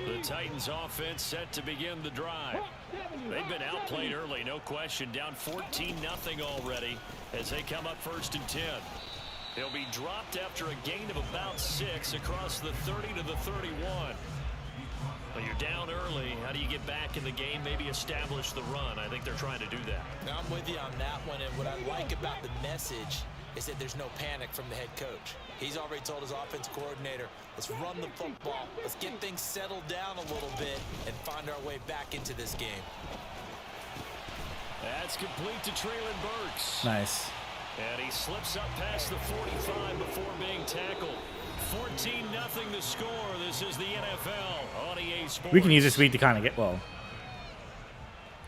The Titans offense set to begin the drive. They've been outplayed early, no question. Down 14-0 already as they come up 1st and 10. They'll be dropped after a gain of about 6 across the 30 to the 31. Well, you're down early. How do you get back in the game, maybe establish the run? I think they're trying to do that. Now, I'm with you on that one, and what I like about the message is that there's no panic from the head coach. He's already told his offense coordinator, let's run the football, let's get things settled down a little bit and find our way back into this game. That's complete to Traylon Burks. Nice. And he slips up past the 45 before being tackled. 14-0 the score. This is the NFL on EA Sports. We can use this week to kind of get, well.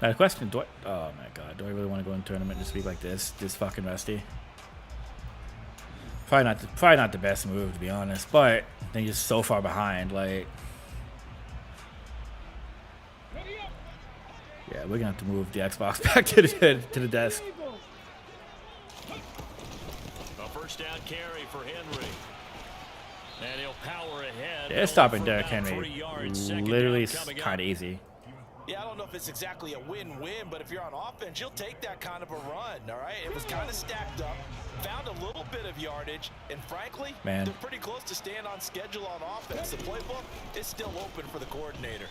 Now the question, oh my God, do I really want to go in a tournament this week like this? This fucking rusty. Probably not the best move, to be honest, but they're just so far behind. Like, yeah, we're gonna have to move the Xbox back to the desk. A first down carry for Henry, and he'll power ahead. Yeah, stopping Derrick Henry literally is kind of easy. Yeah, I don't know if it's exactly a win-win, but if you're on offense, you'll take that kind of a run, all right? It was kind of stacked up, found a little bit of yardage, and frankly, Man. they're pretty close to staying on schedule on offense. The playbook is still open for the coordinator.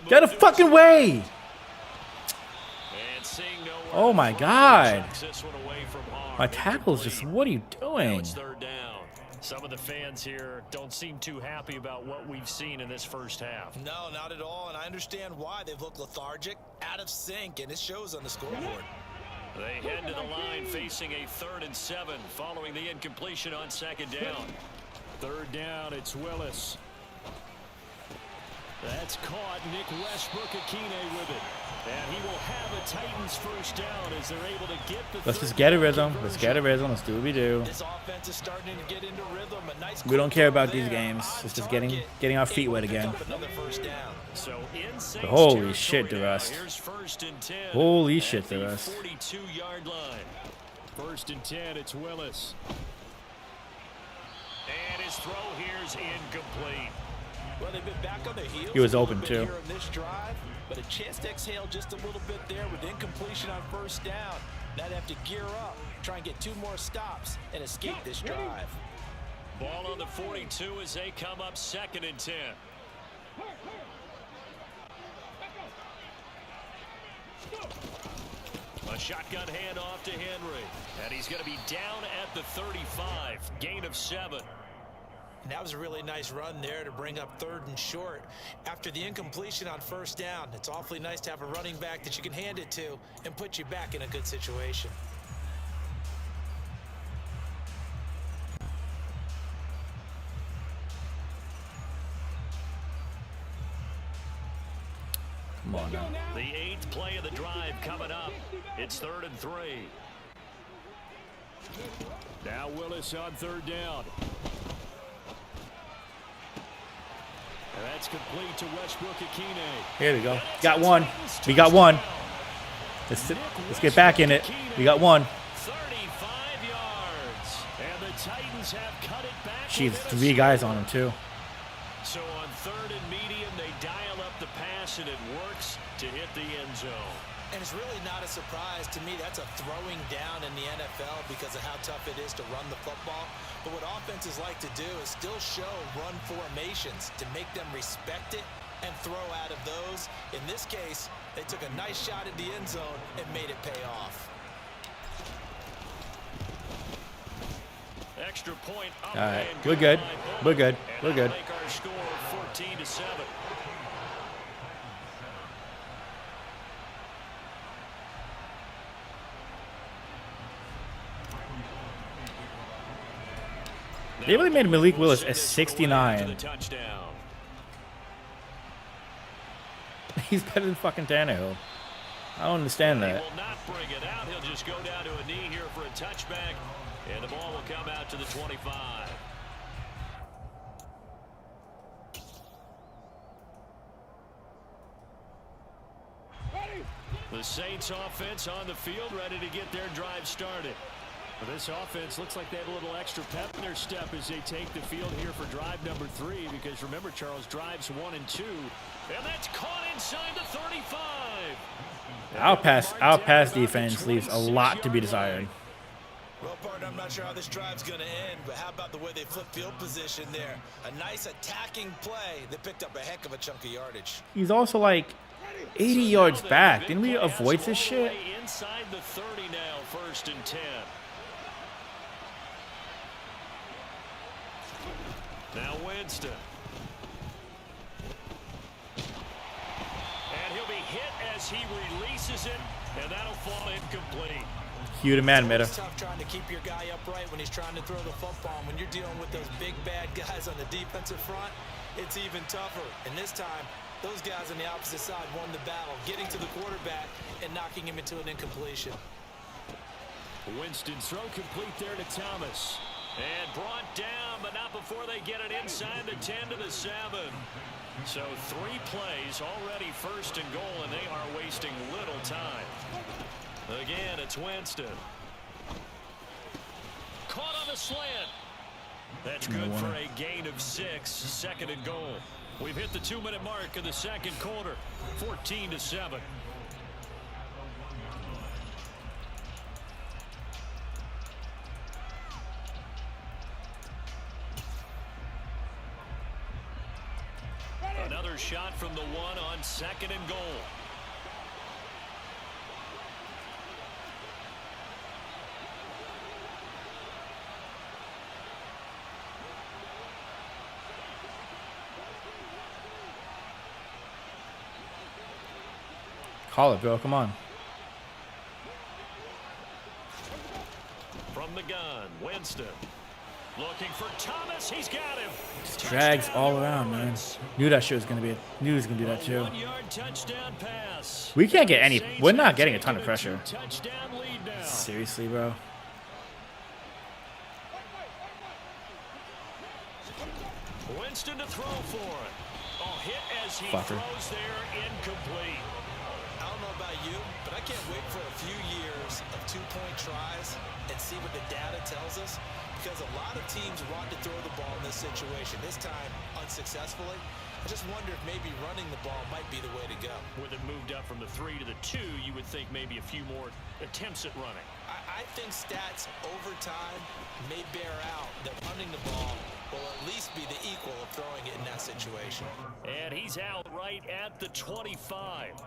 Get a fucking way! Oh my God. My tackle's just, what are you doing? Third down. Some of the fans here don't seem too happy about what we've seen in this first half. No, not at all, and I understand why. They've looked lethargic, out of sync, and it shows on the scoreboard. They head to the line facing a 3rd and 7 following the incompletion on 2nd down. 3rd down, it's Willis. That's caught. Nick Westbrook-Akine with it. And he will have a Titans first down as they're able to get the. Let's just get a rhythm. Let's get a rhythm. Let's do what we do. This offense is starting to get into rhythm. A nice We don't care about these games. It's just getting our feet wet again. So But holy shit, the rust. Here's 1st and 10. Holy shit, the rust. 42-yard line. 1st and 10. It's Willis. And his throw here's incomplete. Well, they've been back on their heels. He was open too. Here on this drive, but a chance to exhale just a little bit there with incompletion on 1st down. Now they have to gear up, try and get 2 more stops and escape this drive. Ball on the 42 as they come up 2nd and 10. A shotgun handoff to Henry, and he's going to be down at the 35. Gain of 7. And that was a really nice run there to bring up 3rd and short. After the incompletion on 1st down, it's awfully nice to have a running back that you can hand it to and put you back in a good situation. Come on now. The 8th play of the drive coming up. It's 3rd and 3. Now Willis on 3rd down. And that's complete to Westbrook-Akine. Here we go. Got one. We got one. Let's get back in it. We got one. 35 yards. And the Titans have cut it back Jeez, 3 guys on him too. So on 3rd and medium, they dial up the pass, and it works to hit the end zone. And it's really not a surprise to me. That's a throwing down in the NFL because of how tough it is to run the football. But what offenses like to do is still show run formations to make them respect it and throw out of those. In this case, they took a nice shot at the end zone and made it pay off. Extra point. All right, we're good. We're good. We're good. Make our score 14-7. They really made Malik Willis a 69. He's better than fucking Tannehill. I don't understand that. He will not bring it out. He'll just go down to a knee here for a touchback, and the ball will come out to the 25. The Saints offense on the field, ready to get their drive started. Well, this offense looks like they have a little extra pep in their step as they take the field here for drive number 3, because remember, Charles, drives 1 and 2, and that's caught inside the 35. Our pass defense leaves a lot to be desired. Well, partner, I'm not sure how this drive's going to end, but how about the way they flip field position there? A nice attacking play that picked up a heck of a chunk of yardage. He's also like 80 yards back. Didn't we avoid this shit? Inside the 30 now, 1st and 10. Now Winston. And he'll be hit as he releases it, and that'll fall incomplete. Cue the man, Meta. It's tough trying to keep your guy upright when he's trying to throw the football. And when you're dealing with those big bad guys on the defensive front, it's even tougher. And this time, those guys on the opposite side won the battle, getting to the quarterback and knocking him into an incompletion. Winston's throw complete there to Thomas. And brought down, but not before they get it inside the 10 to the 7. So 3 plays already 1st and goal, and they are wasting little time. Again, it's Winston. Caught on the slant. That's good for a gain of 6, 2nd and goal. We've hit the 2-minute mark of the 2nd quarter, 14-7. Another shot from the 1 on 2nd and goal. Call it, bro. Come on. From the gun, Winston. Looking for Thomas. He's got him. Drags all around, man. Knew that shit was gonna be. Knew he was gonna do that too. 1-yard touchdown pass. We can't get any. We're not getting a ton of pressure. Touchdown lead now. Seriously, bro. Winston to throw for it. Oh, hit as he Fucker. throws there, incomplete. I don't know about you, but I can't wait for a few years of 2-point tries and see what the data tells us, because a lot of teams want to throw the ball in this situation. This time, unsuccessfully. I just wonder if maybe running the ball might be the way to go. With it moved up from the 3 to the 2, you would think maybe a few more attempts at running. I think stats over time may bear out that running the ball will at least be the equal of throwing it in that situation. And he's out right at the 25.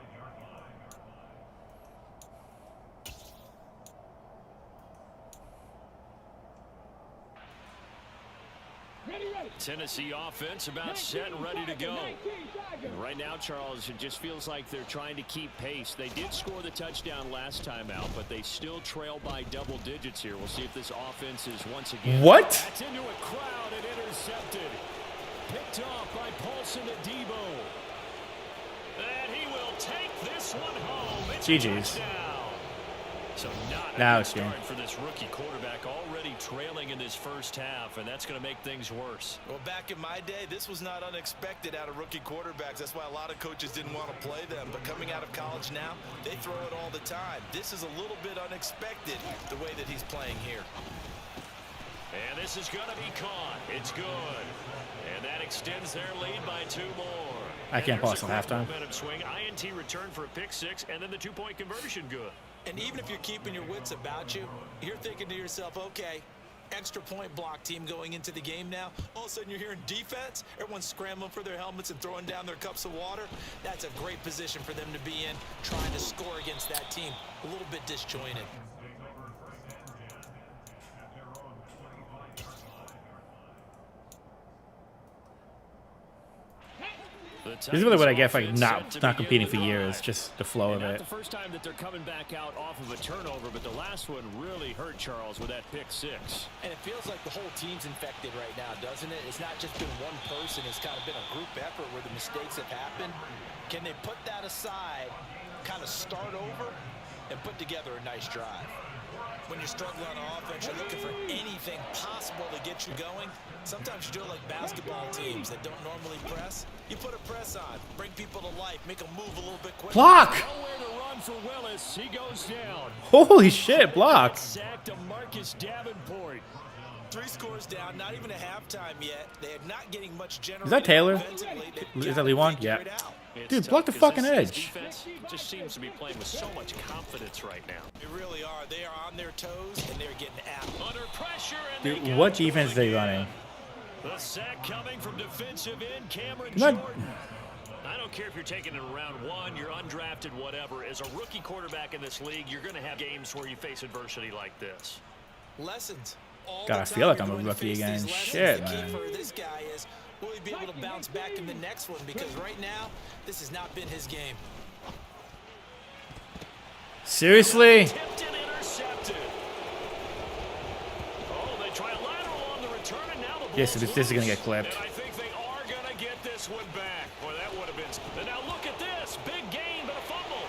Tennessee offense about set and ready to go. And right now, Charles, it just feels like they're trying to keep pace. They did score the touchdown last time out, but they still trail by double digits here. We'll see if this offense is once again. What? That's into a crowd and intercepted. Picked off by Paulson to Debo. And he will take this one home. It's GG's. a touchdown. So not a Now good it's game. start for this rookie quarterback, already trailing in this first half, and that's going to make things worse. Well, back in my day, this was not unexpected out of rookie quarterbacks. That's why a lot of coaches didn't want to play them. But coming out of college now, they throw it all the time. This is a little bit unexpected, the way that he's playing here. And this is going to be caught. It's good. And that extends their lead by 2 more. I can't pause till halftime. Momentum swing. INT return for a pick 6, and then the 2-point conversion good. And even if you're keeping your wits about you, you're thinking to yourself, okay, extra point block team going into the game now. All of a sudden you're hearing defense. Everyone's scrambling for their helmets and throwing down their cups of water. That's a great position for them to be in, trying to score against that team. A little bit disjointed. This is really what I get for like not competing for years, just the flow of it. The first time that they're coming back out off of a turnover, but the last one really hurt Charles with that pick 6. And it feels like the whole team's infected right now, doesn't it? It's not just been one person. It's kind of been a group effort where the mistakes have happened. Can they put that aside, kind of start over, and put together a nice drive? When you're struggling on offense, you're looking for anything possible to get you going. Sometimes you do it like basketball teams that don't normally press. You put a press on, bring people to life, make them move a little bit quicker. Block! Nowhere to run for Willis. He goes down. Holy shit, block. Sack to Marcus Davenport. 3 scores down, not even a halftime yet. They are not getting much general. Is that Taylor? Is that Lee1? Yeah. Dude, block the fucking edge. Defense just seems to be playing with so much confidence right now. They really are. They are on their toes, and they're getting after. Under pressure, and Dude, they what got to defense are they running? The sack coming from defensive end Cameron Not- Jordan. I don't care if you're taking it in round 1, you're undrafted, whatever. As a rookie quarterback in this league, you're going to have games where you face adversity like this. Lessons. God, I feel like I'm a rookie again. Shit, the key man. for this guy is, will he be able to bounce back in the next one? Because right now, this has not been his game. Seriously? Tipped and intercepted. Oh, they try a lateral on the return, and now the Yes, ball's this is gonna loose. get clipped. And I think they are going to get this one back. Boy, that would have been... And now look at this. Big gain, but a fumble.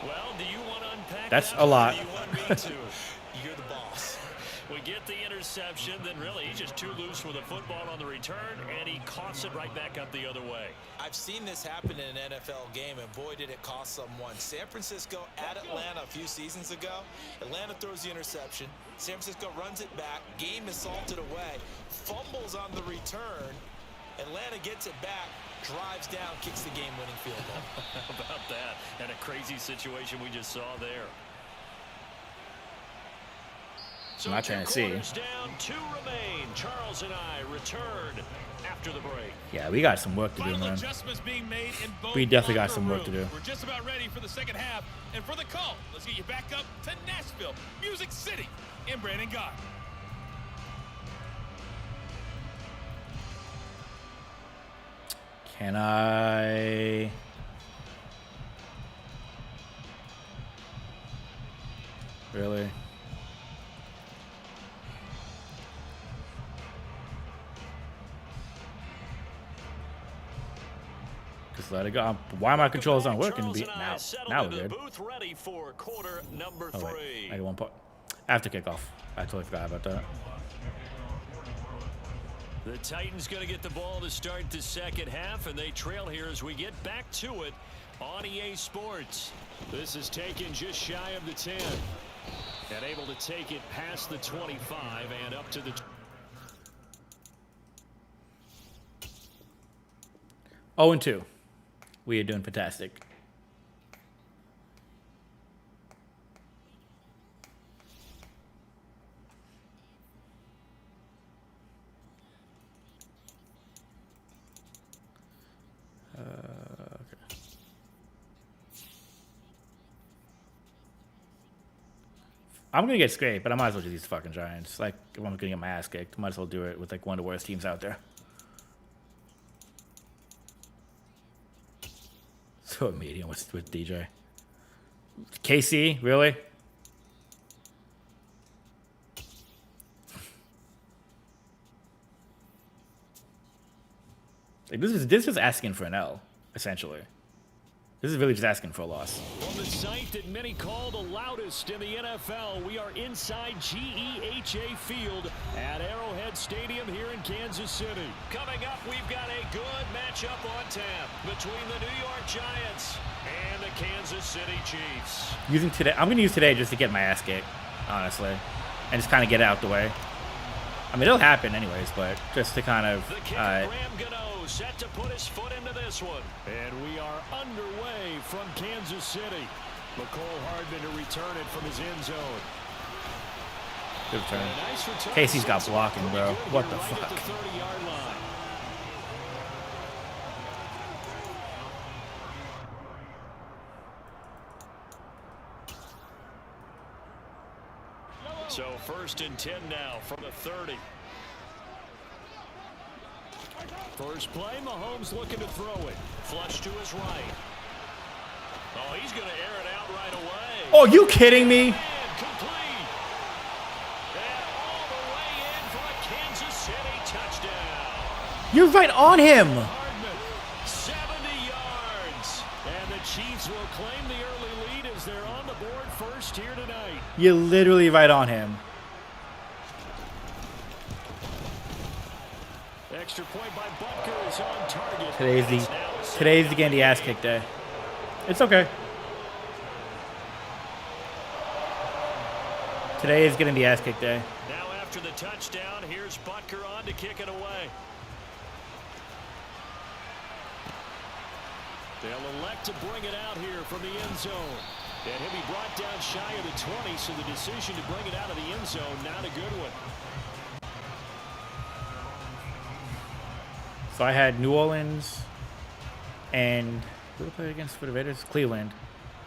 Well, do you want to unpack That's that, a or lot. do you want me to? You're the boss. We get the interception, then really he's just too loose with the football on the return, and he coughs it right back up the other way. I've seen this happen in an NFL game, and boy, did it cost someone. San Francisco at Atlanta a few seasons ago. Atlanta throws the interception. San Francisco runs it back. Game is salted away. Fumbles on the return. Atlanta gets it back, drives down, kicks the game-winning field goal. How about that? And a crazy situation we just saw there. So Not trying to see. down, 2 remain. Charles and I return after the break. Yeah, we got some work to do, Final man. adjustments being made in both We definitely got locker some work to rooms. do. We're just about ready for the second half. And for the call, let's get you back up to Nashville, Music City, and Brandon Gott. Can I... Really? Just let it go. Why my controls aren't working? Charles and I Now settled we're into good. the booth ready for quarter number Oh 3. wait, I got one point. After kickoff. I totally forgot about that. The Titans going to get the ball to start the second half, and they trail here as we get back to it on EA Sports. This is taken just shy of the 10. And able to take it past the 25 and up to the... Oh, and 2. We are doing fantastic. Okay. I'm gonna get scraped, but I might as well do these fucking Giants. Like, if I'm gonna get my ass kicked, might as well do it with like one of the worst teams out there. So medium with DJ. KC, really? Like, this is asking for an L, essentially. This is really just asking for a loss. From the site that many call the loudest in the NFL, we are inside GEHA Field at Arrowhead Stadium here in Kansas City. Coming up, we've got a good matchup on tap between the New York Giants and the Kansas City Chiefs. I'm gonna use today just to get my ass kicked, honestly. and just kind of get it out the way. I mean, it'll happen anyways, but just to kind of. The kicker, Graham Gano, set to put his foot into this one. And we are underway from Kansas City. McCole Hardman to return it from his end zone. Good return. Nice return. Casey's got blocking, bro. What the right at fuck? the 30-yard line. So 1st and 10 now from the 30. First play, Mahomes looking to throw it. Flush to his right. Oh, he's going to air it out right away. Oh, you kidding me? And complete. And all the way in for a Kansas City touchdown. You're right on him. Hardman, 70 yards. And the Chiefs will claim the early lead as they're on the board first here tonight. You're literally right on him. Extra point by Butker is on target. Today's the Gandy ass kick day. It's okay. Today is getting the ass kick day. Now after the touchdown, here's Butker on to kick it away. They'll elect to bring it out here from the end zone. And he'll be brought down shy of the 20, so the decision to bring it out of the end zone, not a good one. So I had New Orleans and who did I play against for the Raiders? Cleveland.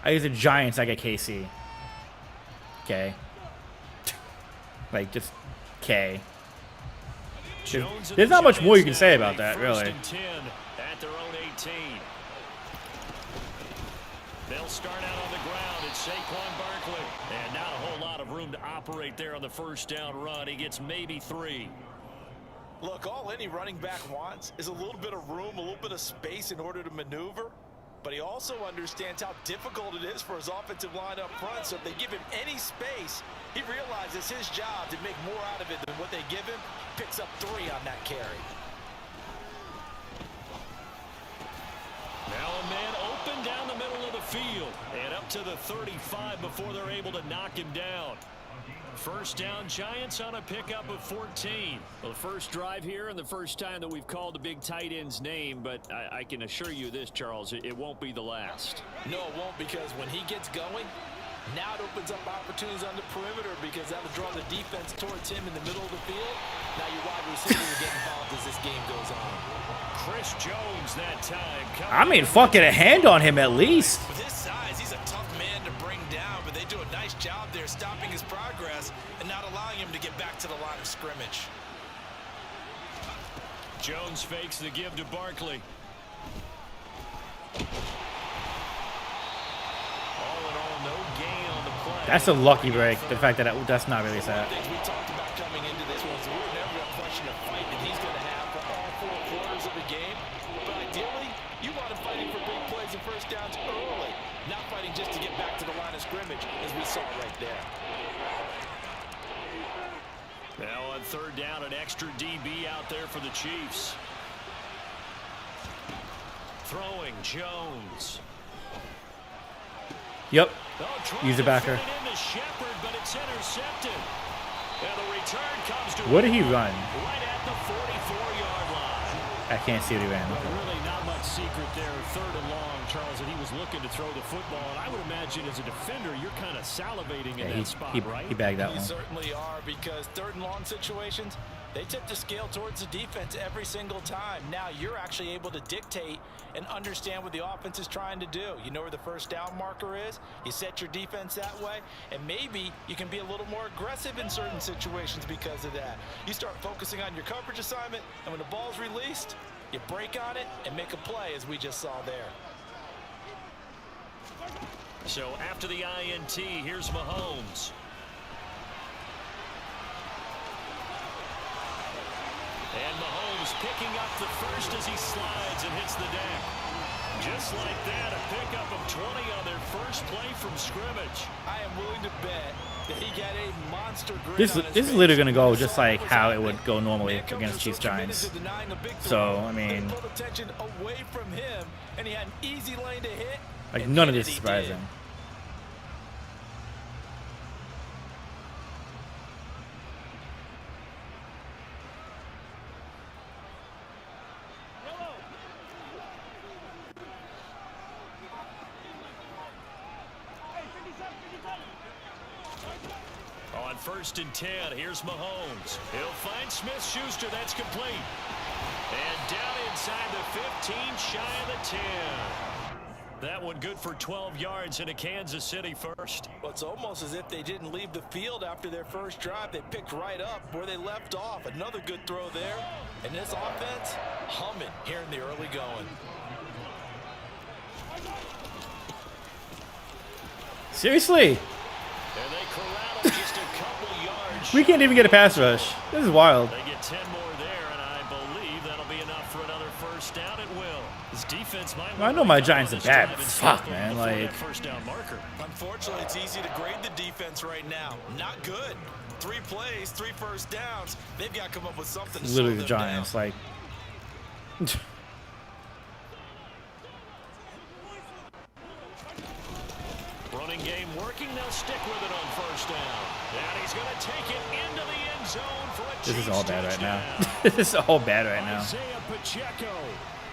I used the Giants. I get KC. Okay. Like just K. There's not much more you can say about that, really. At their own 18. They'll start out on the ground. It's Saquon Barkley. And not a whole lot of room to operate there on the first down run. He gets maybe 3. Look, all any running back wants is a little bit of room, a little bit of space in order to maneuver. But he also understands how difficult it is for his offensive line up front. So if they give him any space, he realizes his job to make more out of it than what they give him. Picks up 3 on that carry. Now a man open down the middle of the field and up to the 35 before they're able to knock him down. First down, Giants on a pickup of 14. Well, the first drive here and the first time that we've called the big tight end's name, but I can assure you this, Charles, it won't be the last. No, it won't, because when he gets going, now it opens up opportunities on the perimeter, because that'll draw the defense towards him in the middle of the field. Now your wide receiver will get involved as this game goes on. Chris Jones that time. I mean, fucking a hand on him at least. With his size, he's a tough man to bring down, but they do a nice job there stopping his progress and not allowing him to get back to the line of scrimmage. Jones fakes the give to Barkley. All in all, no gain on the play. That's a lucky break. The fact that that's not really sad. Things we talked about coming into this was we're never going to question a fight that he's going to have for all 4 quarters of the game. But ideally, you want him fighting for big plays and first downs early, not fighting just to get back to the line of scrimmage, as we saw right there. Now on third down, an extra DB out there for the Chiefs. Throwing Jones. Yep. Oh, Use the backer. Shepard, but it's intercepted. And the return comes to What did he run? right at the 44-yard line. I can't see what he ran. Really not much secret there. Third and long, Charles, and he was looking to throw the football. And I would imagine as a defender, you're kind of salivating in that spot, right? He bagged that You one. certainly are, because third and long situations, they tip the scale towards the defense every single time. Now you're actually able to dictate and understand what the offense is trying to do. You know where the first down marker is. You set your defense that way, and maybe you can be a little more aggressive in certain situations because of that. You start focusing on your coverage assignment, and when the ball's released, you break on it and make a play, as we just saw there. So after the INT, here's Mahomes. And Mahomes picking up the first as he slides and hits the deck. Just like that, a pickup of 20 on their first play from scrimmage. I am willing to bet that he got a monster grin This on his is face. literally going to go just like how it would go normally against Chiefs Giants. So, I mean, They pulled attention away from him, and he had an easy lane to hit. like and none of hit this it, is he did. surprising. first and 10. Here's Mahomes. He'll find Smith-Schuster. That's complete. And down inside the 15, shy of the 10. That one good for 12 yards in a Kansas City first. Well, it's almost as if they didn't leave the field after their first drive. They picked right up where they left off. Another good throw there. And this offense, humming here in the early going. Seriously? And they corral him just a couple yards. We can't even get a pass rush. This is wild. They get 10 more there, and I believe that'll be enough for another first down at will. This defense might. I know my Giants are bad, but fuck, man. Like, first down marker. Unfortunately, it's easy to grade the defense right now. Not good. 3 plays, 3 first downs. They've got to come up with something to slow literally them the Giants. down. Like, Running game working. They'll stick with it on first down. And he's going to take it into the end zone for a this is all bad right now. touchdown. This is all bad right now. Isaiah Pacheco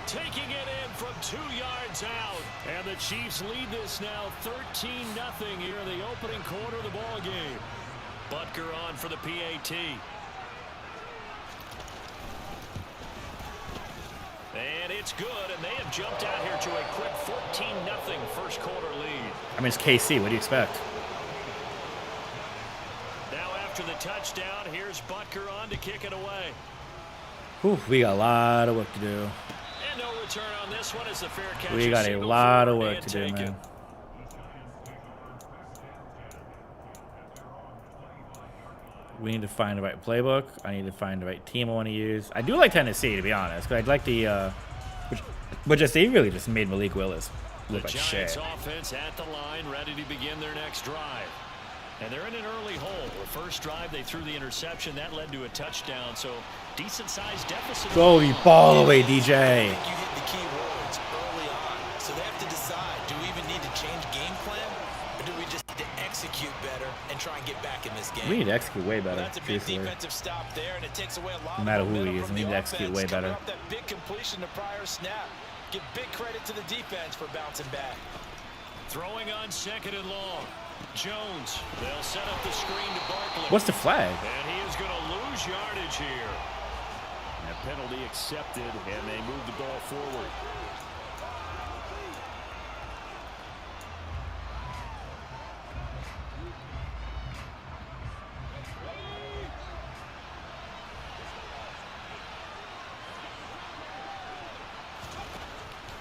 taking it in from 2 yards out. And the Chiefs lead this now 13-0 here in the opening quarter of the ball game. Butker on for the PAT. And it's good, and they have jumped out here to a quick 14-0 first quarter lead. I mean, it's KC. What do you expect? Now after the touchdown, here's Butker on to kick it away. Whew, we got a lot of work to do. And no return on this one as the fair catch. We got a lot of work to do, man. We need to find the right playbook. I need to find the right team I want to use. I do like Tennessee, to be honest, because I'd like the, but just they really just made Malik Willis look like shit. Giants offense at the line, ready to begin their next drive. And they're in an early hole. The first drive, they threw the interception. That led to a touchdown, so decent-sized deficit. Go the ball away, DJ. I think you hit the key words early on. So they have to decide, do we even need to change game plan? Or do we just need to execute better and try and get back in this game? We need to execute way better. That's a big Seriously. defensive stop there, and it takes away a lot No matter of who he momentum is, from we the need to execute way offense coming better. off that big completion the prior snap. Give big credit to the defense for bouncing back. Throwing on second and long. Jones, they'll set up the screen to Barkley. What's the flag? And he is going to lose yardage here. That penalty accepted, and they move the ball forward.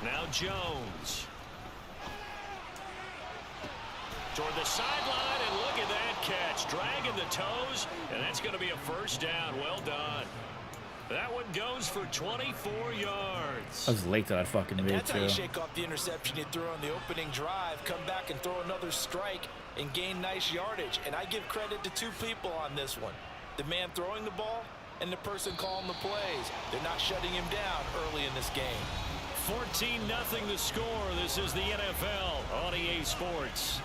Now Jones. Toward the sideline, and look at that catch. Dragging the toes, and that's going to be a first down. Well done. That one goes for 24 yards. I was late to that fucking And video, that's how you too. shake off the interception you threw on the opening drive, come back and throw another strike and gain nice yardage. And I give credit to 2 people on this one. The man throwing the ball and the person calling the plays. They're not shutting him down early in this game. 14-0 the score. This is the NFL on EA Sports.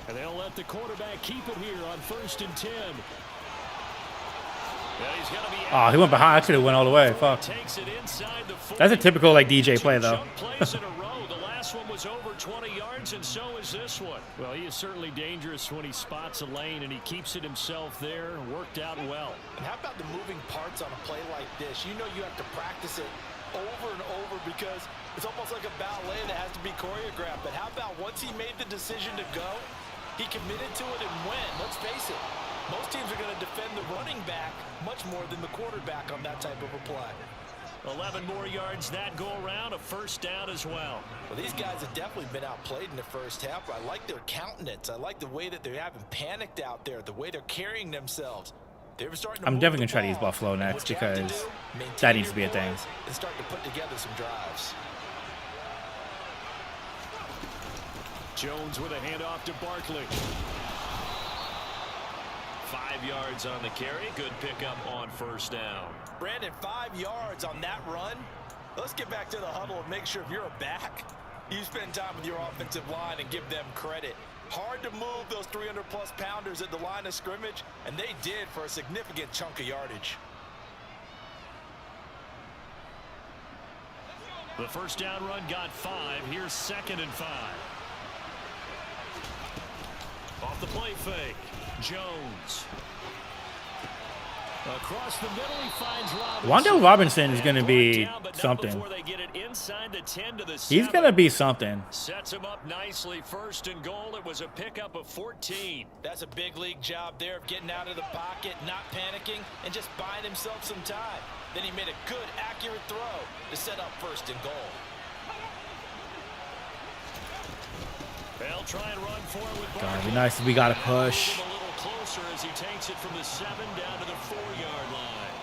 And they'll let the quarterback keep it here on 1st and 10. Oh, he went behind. I could have went all the way. Fuck. That's a typical like DJ play, though. Plays in a row. The last one was over 20 yards, and so is this one. Well, he is certainly dangerous when he spots a lane, and he keeps it himself there. Worked out well. And how about the moving parts on a play like this? You know you have to practice it over and over because it's almost like a ballet that has to be choreographed. But how about once he made the decision to go, he committed to it and went. Let's face it. Most teams are going to defend the running back much more than the quarterback on that type of a play. 11 more yards that go around, a first down as well. Well, these guys have definitely been outplayed in the first half. I like their countenance. I like the way that they haven't panicked out there, the way they're carrying themselves. They're starting to I'm move definitely the going to try to use ball. Buffalo And next what you have to because do, maintain that needs to be your a thing. poise and start to put together some drives. Jones with a handoff to Barkley. 5 yards on the carry. Good pickup on first down. Brandon, 5 yards on that run. Let's get back to the huddle and make sure if you're a back, You spend time with your offensive line and give them credit. Hard to move those 300-plus pounders at the line of scrimmage, and they did for a significant chunk of yardage. The first down run got 5. Here's 2nd and 5. Off the play fake. Jones. Across the middle, he finds Robinson. Wan'Dale Robinson is going to be something. He's going to be something. Sets him up nicely. 1st and goal. It was a pickup of 14. That's a big league job there of getting out of the pocket, not panicking, and just buying himself some time. Then he made a good, accurate throw to set up 1st and goal. They'll try and run forward with Gotta be nice if we got to push. A little closer as he takes it from the 7 down to the 4-yard line.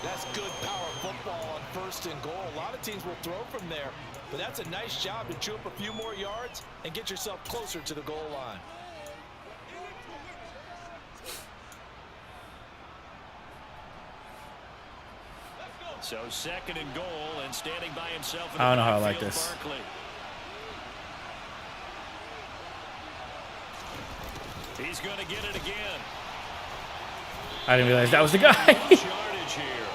That's good power football on 1st and goal. A lot of teams will throw from there, but that's a nice job to chew up a few more yards and get yourself closer to the goal line. So 2nd and goal, and standing by himself. I don't know how I like this. Barkley. He's going to get it again. I didn't realize that was the guy. Yardage here.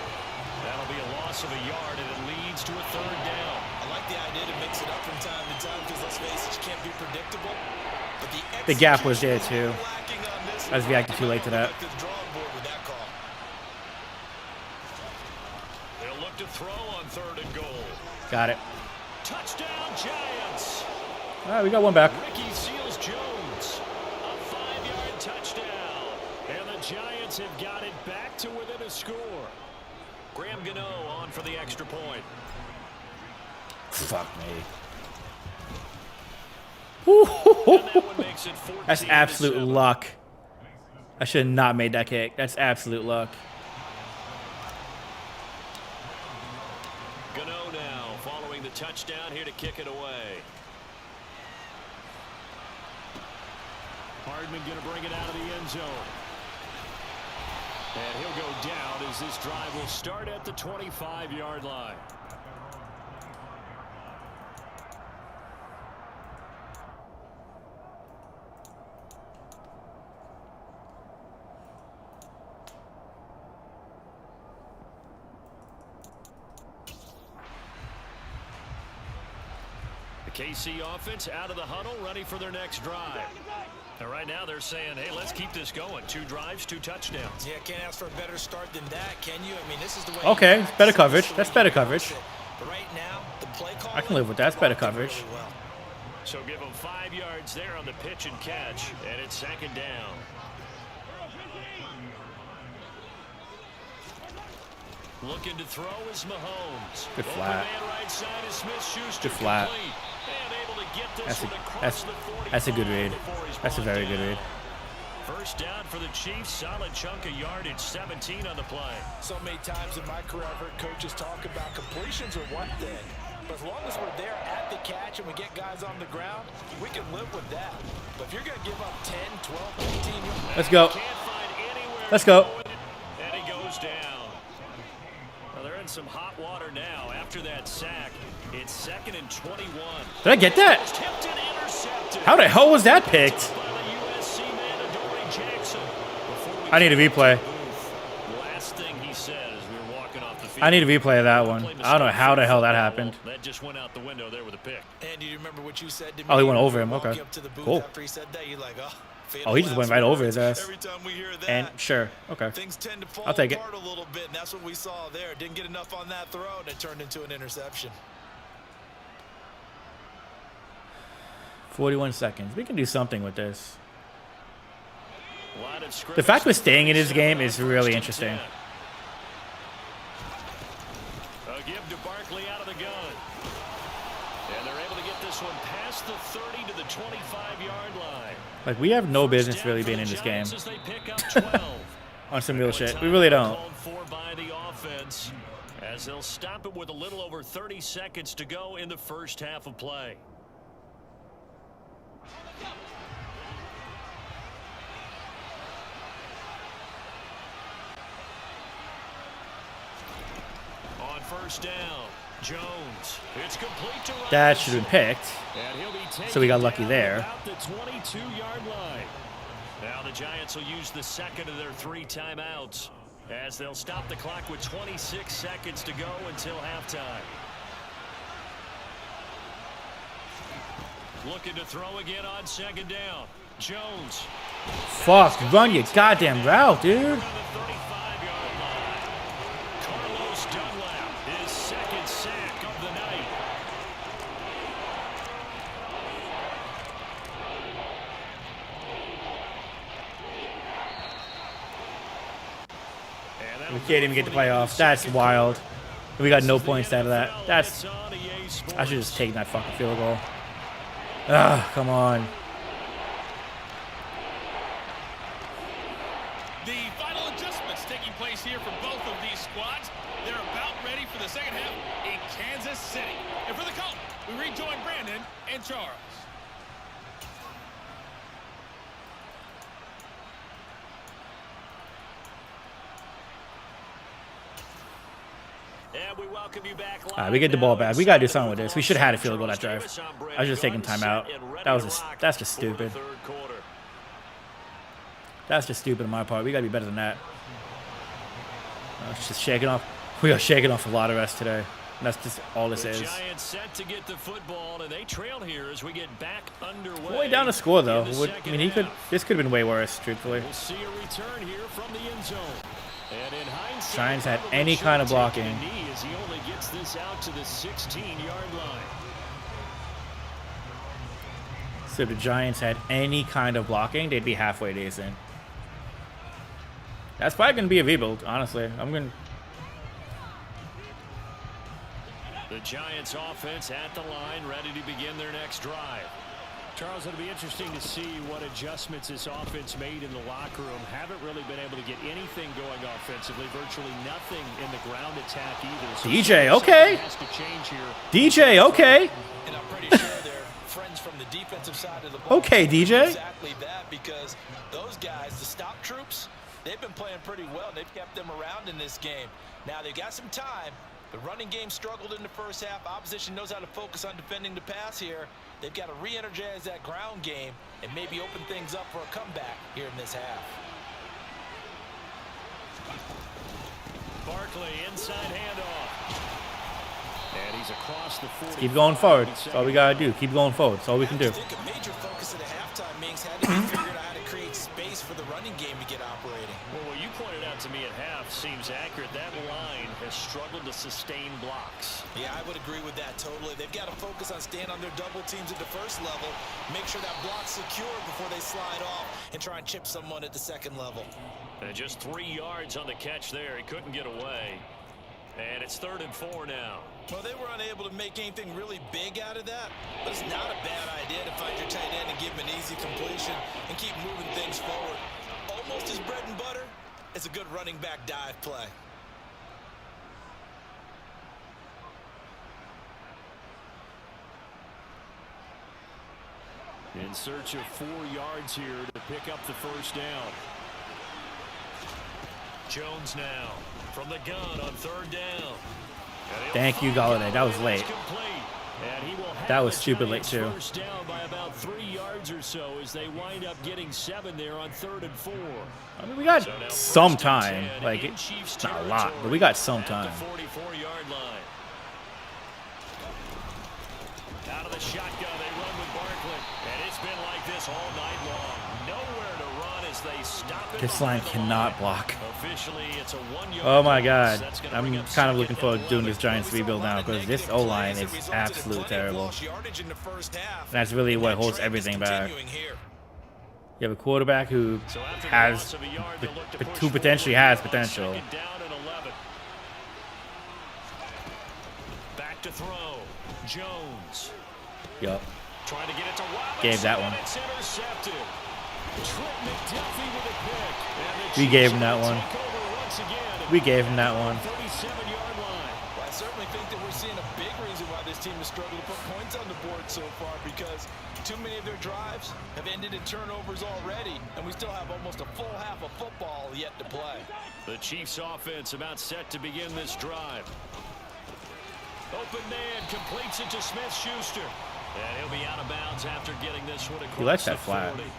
That'll be a loss of a yard, and it leads to a 3rd down. I like the idea to mix it up from time to time because let's face it, you can't be predictable. But The gap was there too. I was reacting too late to that. They'll look to throw on 3rd and goal. Got it. Touchdown, Giants. All right, we got one back. Ricky Seals Jones. A 5-yard touchdown. And the Giants have got it back to within a score. Graham Gano on for the extra point. Fuck me. And that one makes it 14 That's to absolute 7. luck. I should have not made that kick. That's absolute luck. Gano now following the touchdown here to kick it away. Hardman going to bring it out of the end zone. And he'll go down as this drive will start at the 25-yard line. The KC offense out of the huddle, ready for their next drive. And right now they're saying, hey, let's keep this going. 2 drives, 2 touchdowns. Yeah, can't ask for a better start than that, can you? I mean, this is the way. Okay, better coverage. That's better coverage. But right now, the play call. I can live with that. That's better coverage. Really well. So give them 5 yards there on the pitch and catch, and it's 2nd down. Looking to throw is Mahomes. Good flat. Right side is Smith-Schuster. Good flat. And able to get this That's a good read. That's a very good read. First down for the Chiefs. Solid chunk of yardage. 17 on the play. So many times in my career, I've heard coaches talk about completions are one thing. But as long as we're there at the catch and we get guys on the ground, we can live with that. But if you're going to give up 10, 12, 15 yards. Let's go. Can't find anywhere. Let's go. And he goes down. Well, they're in some hot water now after that sack. It's 2nd and 21. Did I get that? How the hell was that picked? I need a replay. Last thing he said as we were walking off the field. I need a replay of that one. I don't know how the hell that happened. That just went out the window there with a pick. And do you remember what you said to me? Oh, he went over him. Walking Okay. up to the booth Cool. after he said that, you're like, Oh, he just went right over his ass. Every time we hear that, And sure. Okay. things tend to fall I'll take it. apart a little bit, and that's what we saw there. Didn't get enough on that throw, and it turned into an interception. 41 seconds. We can do something with this. The fact we're staying in this game is really interesting. A give to Barkley out of the gun. And they're able to get this one past the 30 to the 25-yard line. Like, we have no business really being in this game. On some real shit. We really don't. Called for by the offense as they'll stop it with a little over 30 seconds to go in the first half of play. On first down, Jones. It's complete to That should have been picked. And he'll be So we got taken lucky down there. About the 22-yard line. Now the Giants will use the second of their 3 timeouts as they'll stop the clock with 26 seconds to go until halftime. Looking to throw again on second down. Jones. Fuck, run your goddamn route, dude. Around the 35-yard line. Carlos Dunlap, his second sack of the night. We can't even get the playoffs. That's wild. We got no points out of that. That's. I should just take that fucking field goal. Ah, come on. The final adjustments taking place here for both of these squads. They're about ready for the second half in Kansas City. And for the Colts, we rejoin Brandon and Charles. And we welcome you back live. All right, we get the ball back. We gotta do something with this. We should have had a field goal that drive. I was just taking time out. That's just stupid. That's just stupid on my part. We gotta be better than that. It's just shaking off. We are shaking off a lot of rest today. And that's just all this is. Giants set to get the football, and they trail here as we get back underway. Way down to score though. I mean, this could have been way worse, truthfully. We'll see a return here from the end zone. And in hindsight, Giants had any kind of blocking. a knee as he only gets this out to the 16-yard line. So if the Giants had any kind of blocking, they'd be halfway decent. That's probably going to be a rebuild, honestly. The Giants offense at the line, ready to begin their next drive. Charles, it'll be interesting to see what adjustments this offense made in the locker room. Haven't really been able to get anything going offensively. Virtually nothing in the ground attack either. So DJ, okay. has to change here. DJ, okay. And I'm pretty sure they're friends from the defensive side of the ball. Okay, DJ. Exactly that, because those guys, the stop troops, they've been playing pretty well. They've kept them around in this game. Now they've got some time. The running game struggled in the first half. Opposition knows how to focus on defending the pass here. They've got to re-energize that ground game and maybe open things up for a comeback here in this half. Barkley inside handoff. And he's across the 40. Keep going forward. That's all we got to do. Keep going forward. That's all we can do. I think a major focus of the halftime meetings had to be figuring out how to create space for the running game to get operating. Well, what you pointed out to me at half seems accurate. That line has struggled to sustain blocks. Yeah, I would agree with that totally. They've got to focus on staying on their double teams at the first level, make sure that block's secure before they slide off, and try and chip someone at the second level. And just 3 yards on the catch there. He couldn't get away. And it's 3rd and 4 now. Well, they were unable to make anything really big out of that, but it's not a bad idea to find your tight end and give him an easy completion and keep moving things forward. Almost his bread and butter. It's a good running back dive play. In search of 4 yards here to pick up the first down. Jones now from the gun on 3rd down. Thank you, Galladay. That was late. That was stupid late, too. First down by about 3 yards or so as they wind up getting 7 there on 3rd and 4. I mean, we got some time. Like, not a lot, but we got some time. 44-yard line. Out of the shotgun, they run with Barkley. And it's been like this all night long. Nowhere to run as they stop it. This line cannot block. Officially, it's a 1-yard Oh my God. loss. I'm kind of looking forward to doing this Giants rebuild now because this O-line is absolutely terrible. And that's really what holds everything back. You have a quarterback who has, who potentially has potential. Back to throw. Jones. Yup. Trying to get it to Robinson. Gave that one. It's intercepted. Trent McDuffie with a pick. We gave him that one. We gave him that one. 37-yard line. Well, I certainly think that we're seeing a big reason why this team has struggled to put points on the board so far, because too many of their drives have ended in turnovers already, and we still have almost a full half of football yet to play. The Chiefs offense about set to begin this drive. Open man completes it to Smith-Schuster. And he'll be out of bounds after getting this one across He likes that the flat. 40.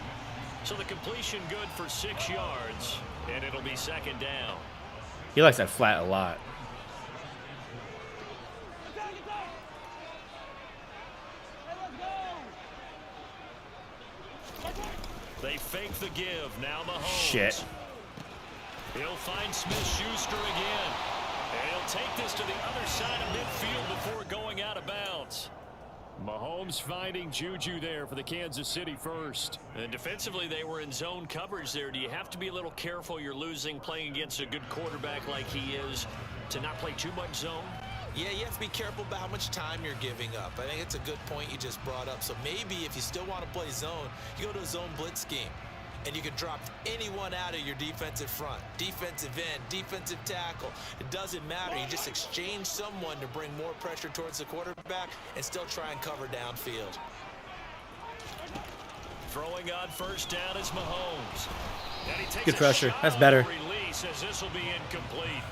So the completion good for 6 yards, and it'll be second down. He likes that flat a lot. They fake the give. Now Mahomes. Shit. He'll find Smith-Schuster again. And he'll take this to the other side of midfield before going out of bounds. Mahomes finding Juju there for the Kansas City first. And defensively, they were in zone coverage there. Do you have to be a little careful you're losing playing against a good quarterback like he is to not play too much zone? Yeah, you have to be careful about how much time you're giving up. I think it's a good point you just brought up. So maybe if you still want to play zone, you go to a zone blitz scheme. And you can drop anyone out of your defensive front. Defensive end, defensive tackle. It doesn't matter. You just exchange someone to bring more pressure towards the quarterback and still try and cover downfield. Throwing on first down is Mahomes. And he takes Good a pressure. shot That's on better. the release as this will be incomplete.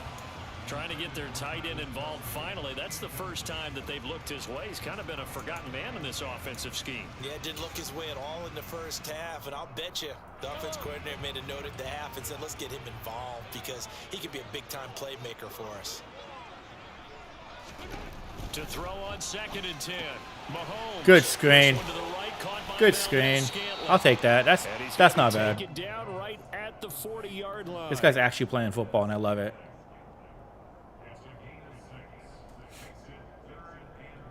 Trying to get their tight end involved finally. That's the first time that they've looked his way. He's kind of been a forgotten man in this offensive scheme. Yeah, didn't look his way at all in the first half, and I'll bet you the offense coordinator made a note at the half and said, let's get him involved because he could be a big-time playmaker for us. To throw on 2nd and 10. Mahomes. Good screen. This one to the right, caught by Good Valdez screen. Scantling. I'll take that. And he's That's gonna not bad. take it down right at the 40-yard line. This guy's actually playing football, and I love it. It's a gain of 6. That makes it 3rd and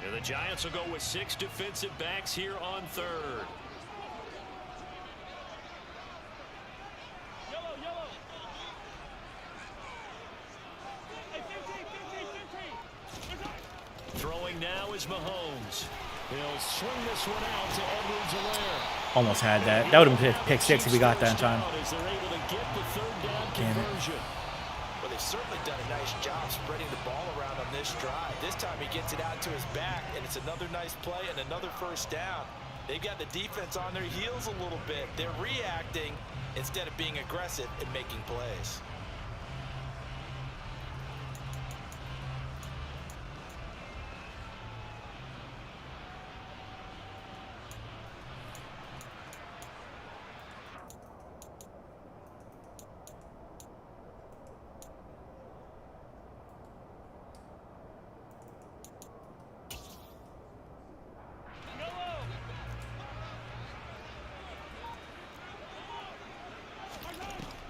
4. And the Giants will go with 6 defensive backs here on 3rd. Throwing now is Mahomes. He'll swing this one out to Edwards-Helaire. Almost had that. That would have been pick 6 if we got that in time. As they're able to get the 3rd down Damn it. conversion. Well, they've certainly done a nice job spreading the ball around on this drive. This time he gets it out to his back, and it's another nice play and another first down. They've got the defense on their heels a little bit. They're reacting instead of being aggressive and making plays.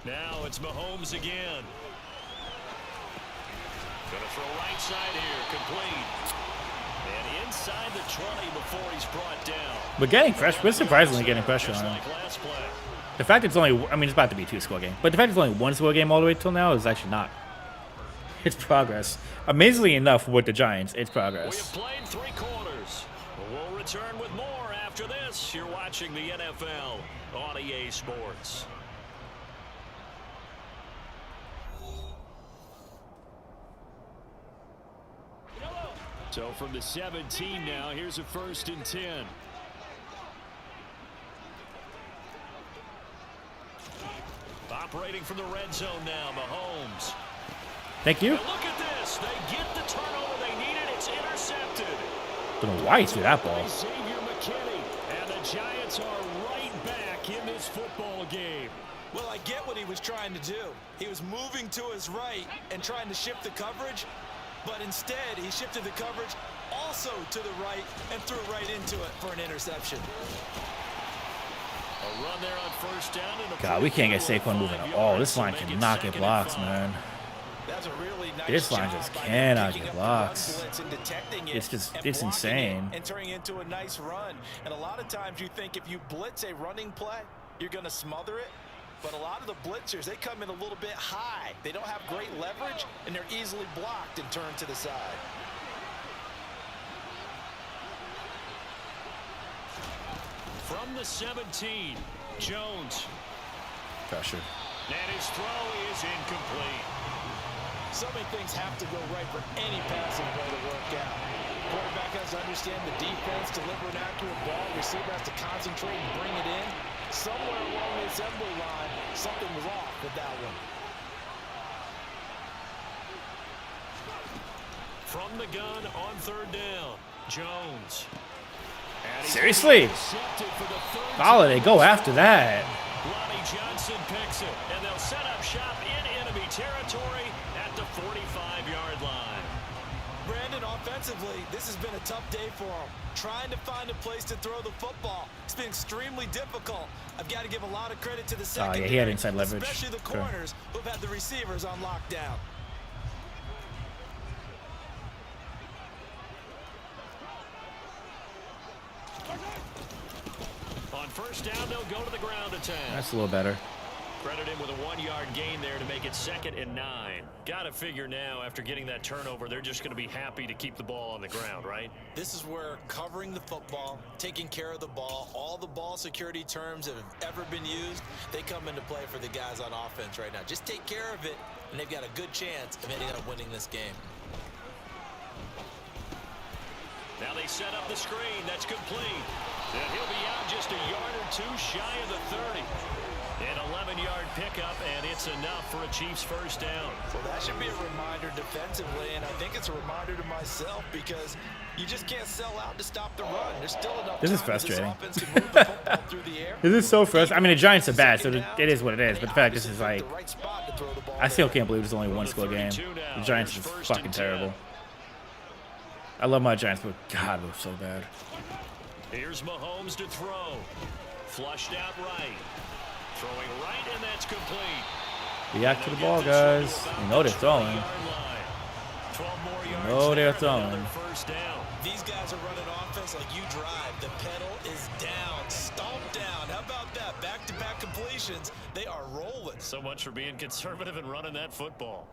Now it's Mahomes again. Gonna throw right side here, complete. And inside the 20 before he's brought down. But getting pressure, we're surprisingly getting pressure Just on him. like last play. The fact it's only, I mean, it's about to be a 2-score game, but the fact it's only 1-score game all the way till now is actually not. It's progress. Amazingly enough, with the Giants, it's We have progress. played 3 quarters. We'll return with more after this. You're watching the NFL on EA Sports. So from the 17 now, here's a 1st and 10. Operating from the red zone now, Mahomes. Thank you. And look at this. They get the turnover they needed. It's intercepted. Don't know why he threw that ball. Xavier McKinney. And the Giants are right back in this football game. Well, I get what he was trying to do. He was moving to his right and trying to shift the coverage, but instead he shifted the coverage also to the right and threw right into it for an interception. A run there on first down. And a God, we can't get pretty Saquon moving 5 at all. yards This to line make it cannot get 2nd and blocks, 5. man. That's a really nice This line job just by cannot picking get up the blocks. run blitz and detecting it It's just- and it's blocking insane. it and turning into a nice run. And a lot of times you think if you blitz a running play, you're going to smother it. But a lot of the blitzers, they come in a little bit high. They don't have great leverage, and they're easily blocked and turned to the side. From the 17, Jones. Pressure. And his throw is incomplete. So many things have to go right for any passing play to work out. Quarterback has to understand the defense, deliver an accurate ball. Receiver has to concentrate and bring it in. Somewhere along the assembly line, something was off with that one. from the gun on third down. Jones. And he's Seriously? intercepted for the third Holiday, time go this after game. that. Lonnie Johnson picks it, and they'll set up shop in enemy territory at the 45-yard line. Brandon, offensively, this has been a tough day for him. Trying to find a place to throw the football. It's been extremely difficult. I've got to give a lot of credit to the secondary. yeah, he had inside leverage. Especially the Okay. corners who've had the receivers on lockdown. On first down, they'll go to the ground attack. That's a little better. Credit him with a 1-yard gain there to make it 2nd and 9. Got to figure now, after getting that turnover, they're just going to be happy to keep the ball on the ground, right? This is where covering the football, taking care of the ball, all the ball security terms that have ever been used, they come into play for the guys on offense right now. Just take care of it, and they've got a good chance of ending up winning this game. Now they set up the screen. That's complete. And he'll be out just a yard or two shy of the 30. An 11-yard pickup, and it's enough for a Chiefs first down. Well, that should be a reminder defensively, and I think it's a reminder to myself because you just can't sell out to stop the run. There's still enough This is time frustrating. for this offense to move the football through the air. This is so frustrating. I mean, the Giants are bad, so Second down, it is what it is. But the fact this is they like, picked the right spot to throw the ball I still there. can't believe it's only a one-score game. The Giants is fucking terrible. I love my Giants, but God, they're so bad. Here's Mahomes to throw. Flushed out right. Throwing right, and that's complete. React to the ball, guys. You know they're throwing. 12 more yards. know they're there, throwing. another first down. These guys are running offense like you drive. The pedal is down, stomped down. How about that? Back-to-back completions. They are rolling. So much for being conservative and running that football.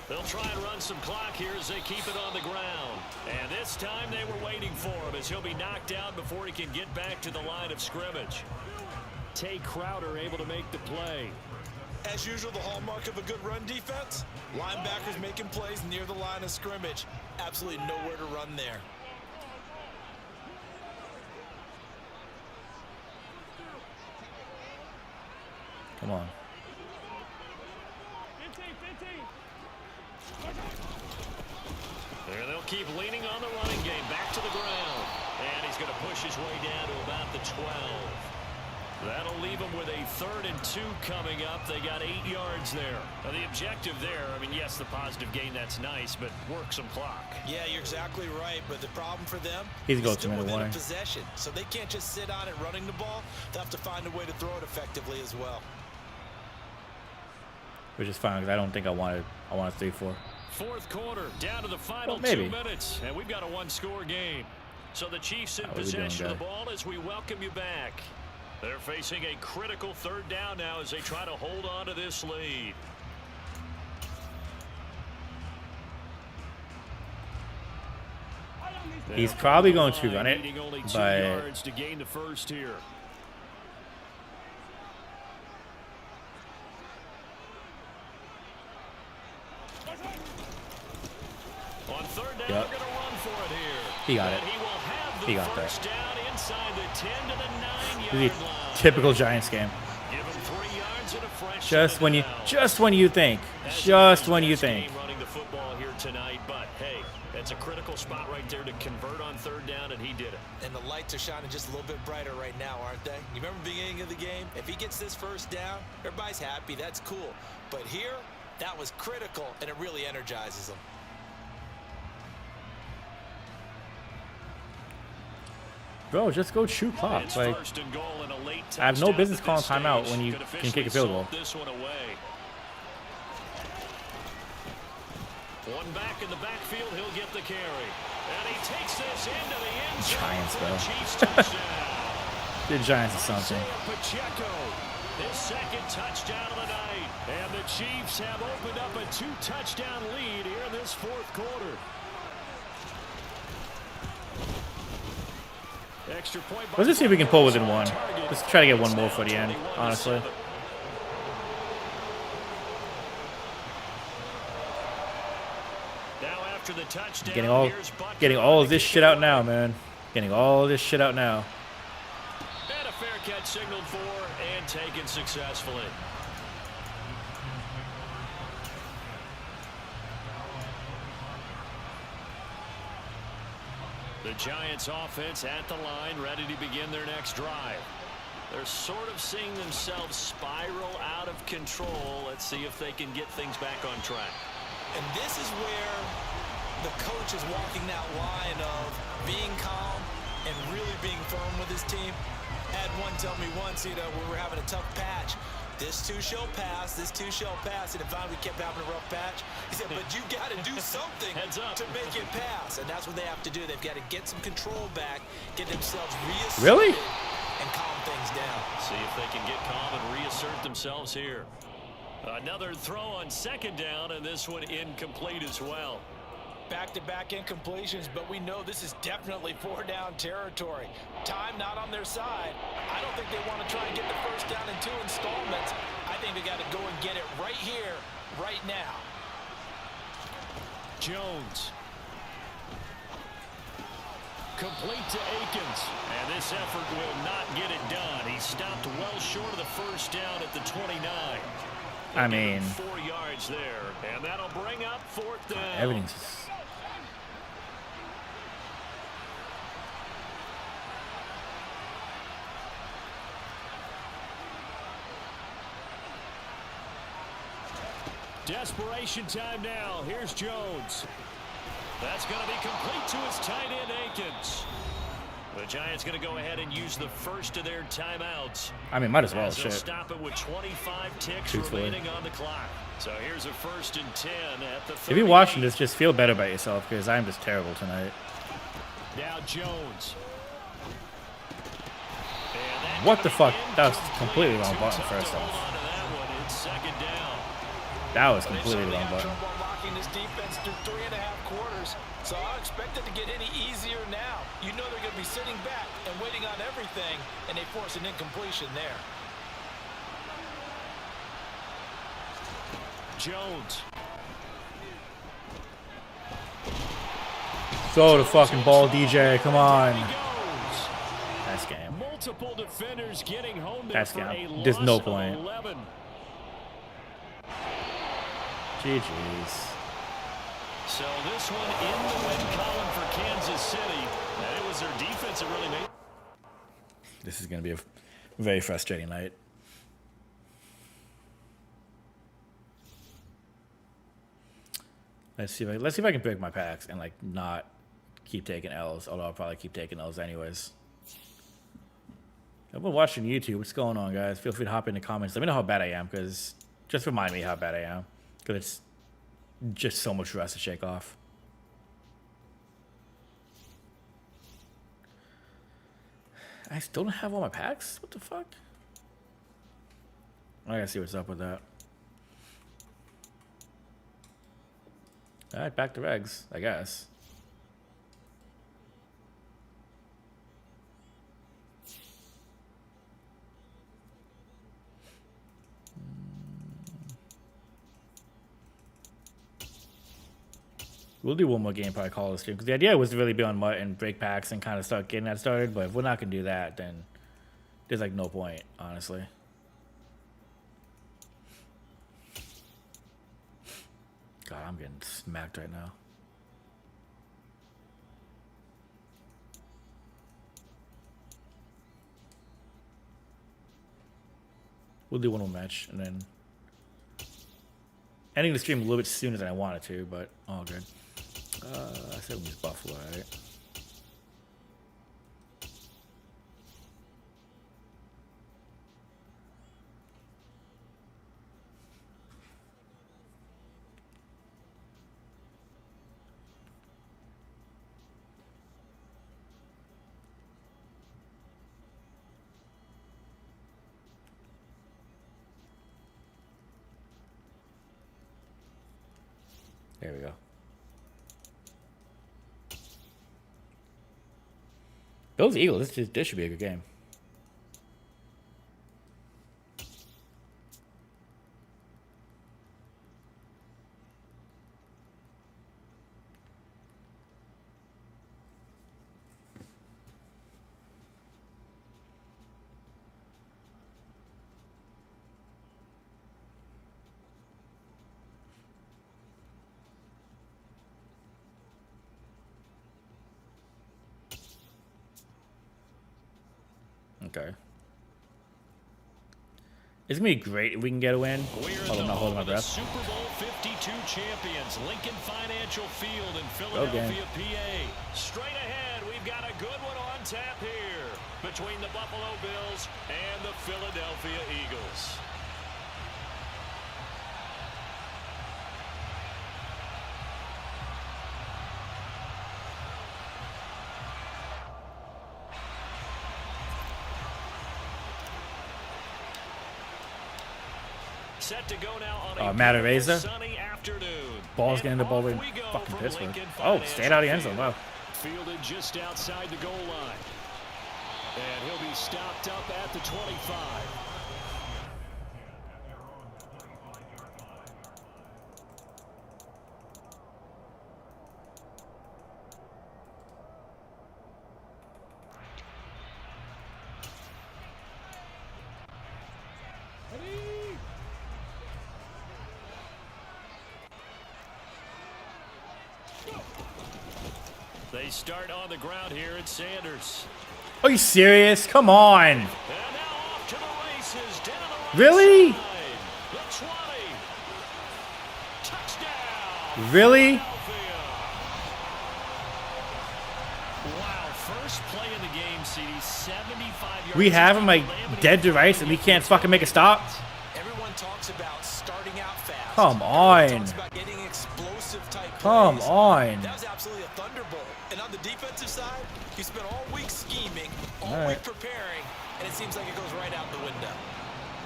They'll try and run some clock here as they keep it on the ground. And this time they were waiting for him as he'll be knocked out before he can get back to the line of scrimmage. Tay Crowder able to make the play. As usual, the hallmark of a good run defense, linebackers making plays near the line of scrimmage. Absolutely nowhere to run there. Come on. There they'll keep leaning on the running game. Back to the ground. And he's going to push his way down to about the 12. That'll leave them with a 3rd and 2 coming up. They got 8 yards there. Now the objective there, I mean, yes, the positive gain, that's nice, but work some clock. Yeah, you're exactly right, but the problem for them He's is going still 2-minute within a warning. possession, so they can't just sit on it running the ball. They'll have to find a way to throw it effectively as well. Which is fine because I don't think I want a 3-4. Fourth quarter, down to the final Well, maybe. 2 minutes, and we've got a 1-score game. So the Chiefs in How are we doing, possession of the guy? ball as we welcome you back. They're facing a critical 3rd down now as they try to hold on to this lead. He's probably going to run it, Needing only 2 but yards to gain the first here. On 3rd down, Yep. they're going to run for it here. He got And it. he will have the He got that. first down inside the 10 to the 9-yard this is line. a typical Giants game. Give him 3 yards and a fresh Just when you down. think, That's just when you best think. game running the football here tonight, but hey, that's a critical spot right there to convert on 3rd down, and he did it. And the lights are shining just a little bit brighter right now, aren't they? You remember the beginning of the game? If he gets this first down, everybody's happy. That's cool. But here, that was critical, and it really energizes them. Bro, just go shoot clock. It's Like, 1st and goal and a late I have no touchdown business at calling this timeout stage. when you Could can kick a field goal. officially salt this one away. One back in the backfield, he'll get the carry. And he takes this into the end zone Giants, for bro. a Chiefs touchdown. the Giants are something. Isaiah Pacheco, his 2nd touchdown of the night. And the Chiefs have opened up a 2-touchdown lead here in this 4th quarter. Extra point. Let's just see if we can pull within 1. Just try to get 1 more for the end, honestly. Now after the touchdown, Getting all here's Butker of to this kick shit it out off. now, man. Getting all this shit out now. And a fair catch signaled for and taken successfully. The Giants offense at the line, ready to begin their next drive. They're sort of seeing themselves spiral out of control. Let's see if they can get things back on track. And this is where the coach is walking that line of being calm and really being firm with his team. I had one tell me once, we were having a tough patch. This too shall pass, this too shall pass. And finally we kept having a rough patch. He said, but you got to do something to make it pass. And that's what they have to do. They've got to get some control back, get themselves reasserted. Really? And calm things down. See if they can get calm and reassert themselves here. Another throw on second down, and this one incomplete as well. Back-to-back incompletions, but we know this is definitely 4-down territory. Time not on their side. I don't think they want to try and get the first down in 2 installments. I think they got to go and get it right here, right now. Jones. Complete to Akins. And this effort will not get it done. He stopped well short of the first down at the 29. I mean, 4 yards there, and that'll bring up 4th down. everything's just... Desperation time now. Here's Jones. That's going to be complete to his tight end, Akins. The Giants going to go ahead and use the first of their timeouts. I mean, might as well. As they'll Shit. stop it with 25 ticks Truthfully. remaining on the clock. So here's a 1st and 10 at the 30. If you're watching this, just feel better about yourself because I'm just terrible tonight. Now Jones. What the fuck? That was completely wrong button first off. That was completely wrong button. Trouble locking this defense through 3.5 quarters, so I expect it to get any easier now. You know they're going to be sitting back and waiting on everything, and they force an incompletion there. Jones. Throw the fucking ball, DJ. Come on. That's game. Multiple defenders getting home there. That's game. There's no point. 11. GG's. So this one in the win column for Kansas City. And it was their defense that really made. This is going to be a very frustrating night. Let's see if I can break my packs and like not keep taking L's. Although I'll probably keep taking L's anyways. I've been watching YouTube. What's going on, guys? Feel free to hop in the comments. Let me know how bad I am, because just remind me how bad I am. Because it's just so much for us to shake off. I still don't have all my packs? What the fuck? I gotta see what's up with that. Alright, back to regs, I guess. We'll do one more game, probably call this stream. Because the idea was to really be on Mutt and break packs and kind of start getting that started. But if we're not going to do that, then there's like no point, honestly. God, I'm getting smacked right now. We'll do one more match and then ending the stream a little bit sooner than I wanted to, but all good. I said we was Buffalo, right? There we go. Those Eagles, this should be a good game. Okay. It's going to be great if we can get a win. Oh, I'm not holding my breath. Super Bowl 52 champions, Lincoln Financial Field in Philadelphia, PA. Straight ahead, we've got a good one on tap here between the Buffalo Bills and the Philadelphia Eagles. Set to go now on a Matt Araiza. sunny afternoon. Ball's getting the ball in fucking Pittsburgh. Oh, stayed out of the end zone. Wow. Fielded just outside the goal line. And he'll be stopped up at the 25. They start on the ground here at Sanders. Are you serious? Come on. And now off to the races. Down the right Really? side. The 20. Touchdown. Really? Philadelphia. Wow, first play of the game, CD, 75 yards. We have him like dead to rights and we can't fucking make a stop? Everyone talks about starting out fast. Come on. Talks about getting explosive type Come plays. on. That was absolutely a thunderbolt. And on the defensive side, he spent all week scheming, all All right. week preparing, and it seems like it goes right out the window.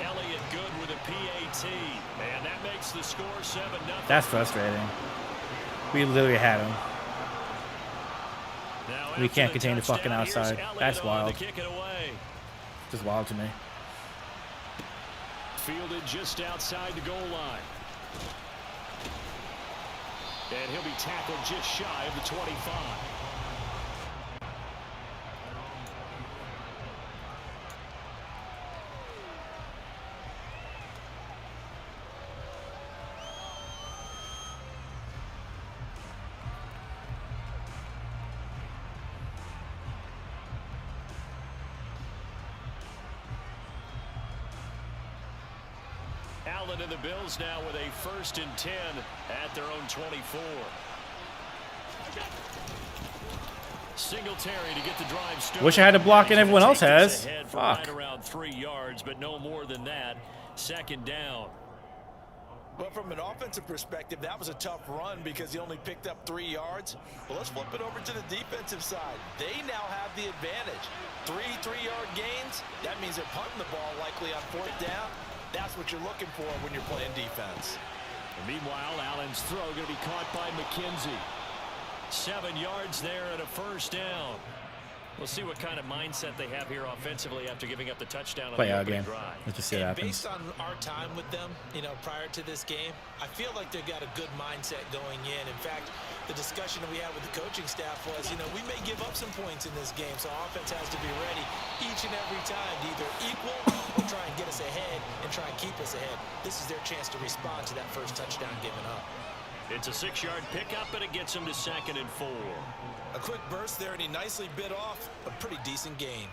Elliott good with a PAT. And that makes the score 7-0. That's frustrating. We literally had him. Now We after can't the contain the fucking touchdown, here's outside. Elliott That's on wild. to kick it away. Just wild to me. Fielded just outside the goal line. And he'll be tackled just shy of the 25. Allen and the Bills now with a 1st and 10 at their own 24. Singletary to get the drive started. Wish I had a block and everyone else Take this has. ahead for Fuck. right around 3 yards, but no more than that. 2nd down. But from an offensive perspective, that was a tough run because he only picked up 3 yards. Well, let's flip it over to the defensive side. They now have the advantage. 3 3-yard gains. That means they're punting the ball likely on 4th down. That's what you're looking for when you're playing defense. And meanwhile, Allen's throw going to be caught by McKenzie. 7 yards there and a 1st down. We'll see what kind of mindset they have here offensively after giving up the touchdown on Play the out opening again. drive. Let's just see what And happens. based on our time with them, prior to this game, I feel like they've got a good mindset going in. In fact, the discussion that we had with the coaching staff was, we may give up some points in this game, so offense has to be ready each and every time to either equal or try and get us ahead and try and keep us ahead. This is their chance to respond to that first touchdown given up. It's a 6-yard pickup, and it gets him to 2nd and 4. A quick burst there, and he nicely bit off a pretty decent gain.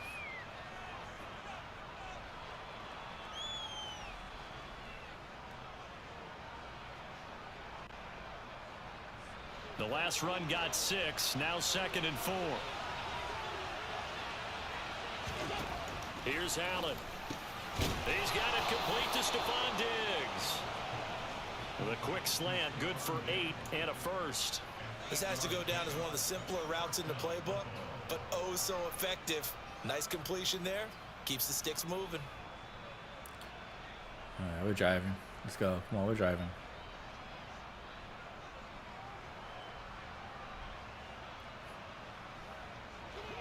The last run got 6, now 2nd and 4. Here's Allen. He's got it complete to Stephon Diggs. The quick slant, good for 8 and a 1st. This has to go down as one of the simpler routes in the playbook, but oh so effective. Nice completion there. Keeps the sticks moving. All right, we're driving. Let's go. Come on, we're driving.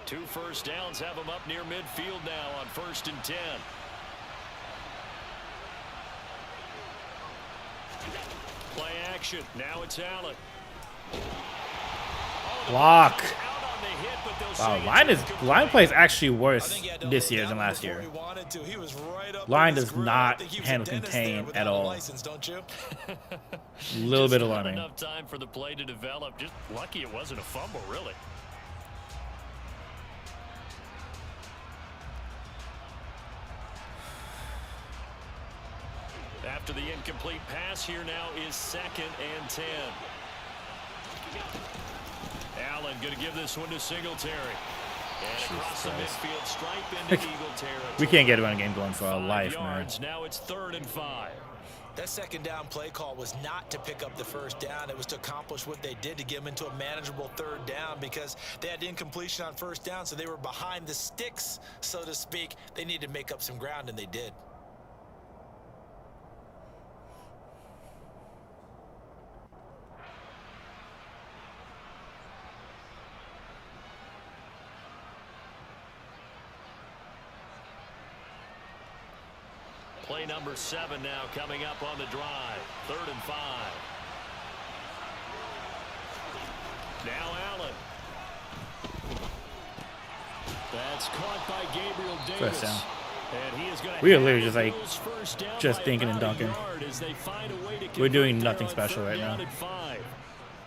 Two 1st downs have him up near midfield now on 1st and 10. Play action. Now it's Allen. Block. Out on the hit, but they'll say Wow, it's line play is actually I worse think he had to this look year down than last before year. he wanted to. He was right up Line in his does grill. not I think he was a handle dentist contain there at without a all. license, don't you? A little bit Just not alarming. enough time for the play to develop. Just lucky it wasn't a fumble, really. After the incomplete pass, here now is 2nd and 10. Allen going to give this one to Singletary. And across the midfield stripe into Eagle territory. We can't get a run game going for our 5 life, yards. man. Now it's 3rd and 5. That second down play call was not to pick up the first down. It was to accomplish what they did, to get them into a manageable 3rd down, because they had incompletion on first down, so they were behind the sticks, so to speak. They needed to make up some ground, and they did. Play number 7 now coming up on the drive. 3rd and 5. Now Allen. That's caught by Gabriel Davis. First down. And he is going to We are literally just like Bills first down just by dinking and about a dunking. yard as they find a way to We're doing convert nothing there on special 3rd right down now. and 5.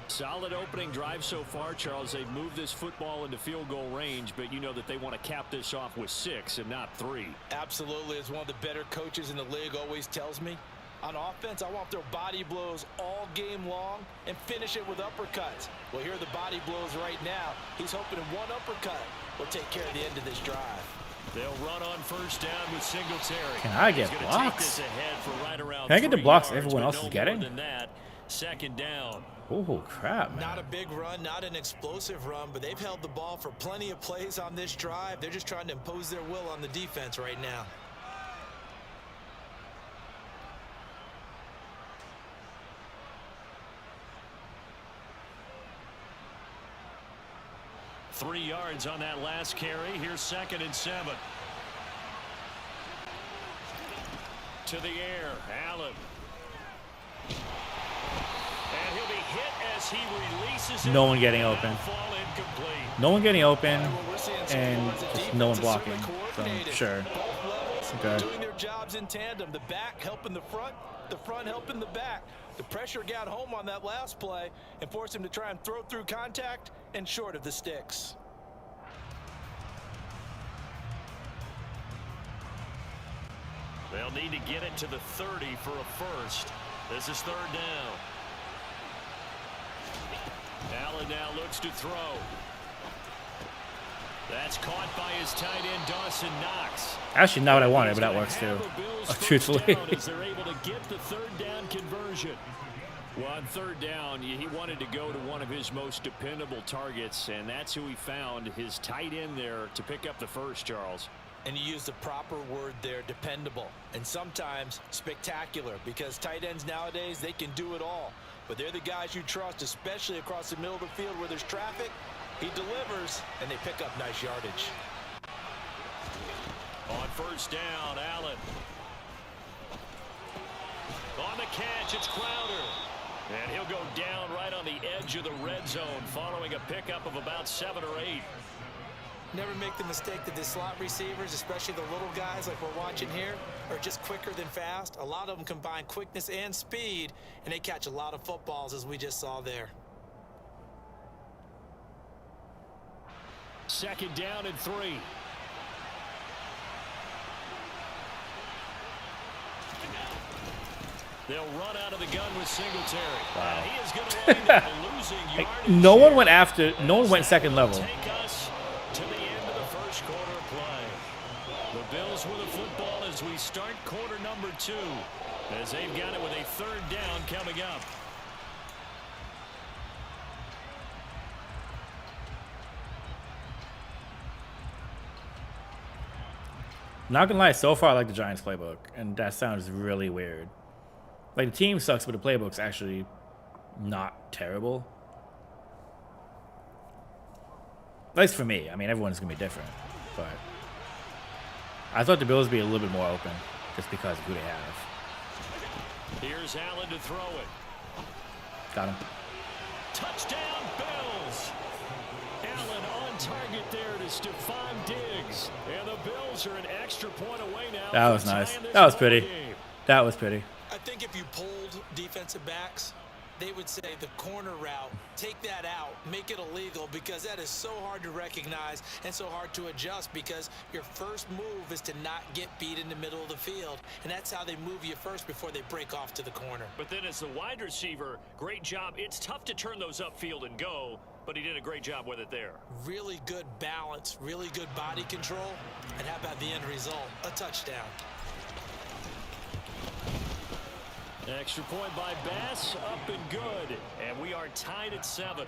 Solid opening drive so far, Charles. They've moved this football into field goal range, but you know that they want to cap this off with 6 and not 3. Absolutely. As one of the better coaches in the league always tells me, on offense, I want their body blows all game long and finish it with uppercuts. Well, here are the body blows right now. He's hoping one uppercut will take care of the end of this drive. They'll run on first down with Singletary. Can I get He's gonna blocks? take this ahead for right around Can I get the 3 blocks yards, everyone but else no is more getting? than that. 2nd down. Oh, crap, man. Not a big run, not an explosive run, but they've held the ball for plenty of plays on this drive. They're just trying to impose their will on the defense right now. Three yards on that last carry. Here's 2nd and 7. To the air, Allen. And he'll be hit as he releases it. No one getting open. Fall incomplete. No one getting open, Well, we're seeing some and more as a just no one defense is blocking. certainly So, coordinated. sure. Both levels Okay. doing their jobs in tandem. The back helping the front helping the back. The pressure got home on that last play and forced him to try and throw through contact and short of the sticks. They'll need to get it to the 30 for a first. This is 3rd down. Allen now looks to throw. That's caught by his tight end, Dawson Knox. Actually, not what I wanted, but that works too. Truthfully. As they're able to get the 3rd down conversion. Well, on 3rd down, he wanted to go to one of his most dependable targets, and that's who he found, his tight end there, to pick up the first, Charles. And you use the proper word there, dependable, and sometimes spectacular, because tight ends nowadays, they can do it all. But they're the guys you trust, especially across the middle of the field where there's traffic. He delivers, and they pick up nice yardage. On first down, Allen. On the catch, it's Crowder. And he'll go down right on the edge of the red zone following a pickup of about 7 or 8. Never make the mistake that the slot receivers, especially the little guys like we're watching here, are just quicker than fast. A lot of them combine quickness and speed, and they catch a lot of footballs, as we just saw there. 2nd down and 3. They'll run out of the gun with Singletary. Wow. He is going to wind up losing yardage. No one went after. No one went second level. Take us to the end of the first quarter of play. The Bills with the football as we start quarter number 2, as they've got it with a 3rd down coming up. Not gonna lie, so far I like the Giants playbook, and that sounds really weird. Like, the team sucks, but the playbook's actually not terrible. At least for me. I mean, everyone's gonna be different, but I thought the Bills would be a little bit more open, just because of who they have. Here's Allen to throw it. Got him. Touchdown, Bills! Allen on target there to Stephon Diggs. And the Bills are an extra point away now. That was nice. That was pretty. That was pretty. I think if you polled defensive backs, they would say the corner route, take that out, make it illegal, because that is so hard to recognize and so hard to adjust, because your first move is to not get beat in the middle of the field, and that's how they move you first before they break off to the corner. But then as the wide receiver, great job. It's tough to turn those upfield and go, but he did a great job with it there. Really good balance, really good body control, and how about the end result? A touchdown. Extra point by Bass, up and good. And we are tied at 7.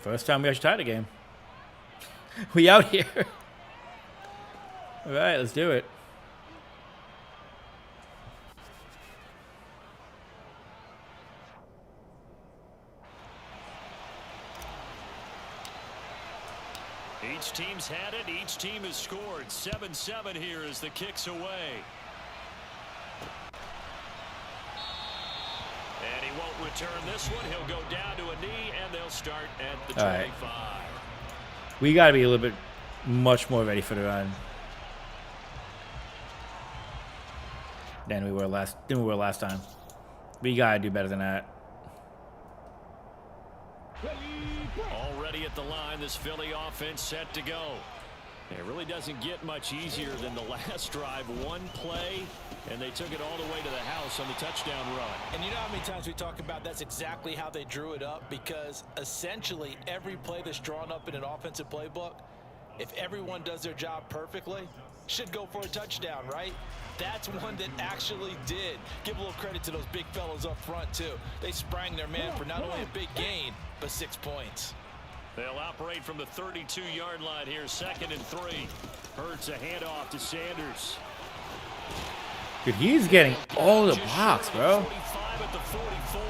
First time we actually tied a game. We out here. All right, let's do it. Each team's had it. Each team has scored. 7-7 here as the kick's away. And he won't return this one. He'll go down to a knee, and they'll start at the 25. Right. We got to be a little bit much more ready for the run than we were last time. We got to do better than that. Already at the line, this Philly offense set to go. It really doesn't get much easier than the last drive. One play, and they took it all the way to the house on the touchdown run. And you know how many times we talk about that's exactly how they drew it up, because essentially every play that's drawn up in an offensive playbook, if everyone does their job perfectly, should go for a touchdown, right? That's one that actually did. Give a little credit to those big fellows up front, too. They sprang their man for not only a big gain, but 6 points. They'll operate from the 32-yard line here, 2nd and 3. Hurts a handoff to Sanders. Dude, he's getting all the blocks, bro. 45 at the 44.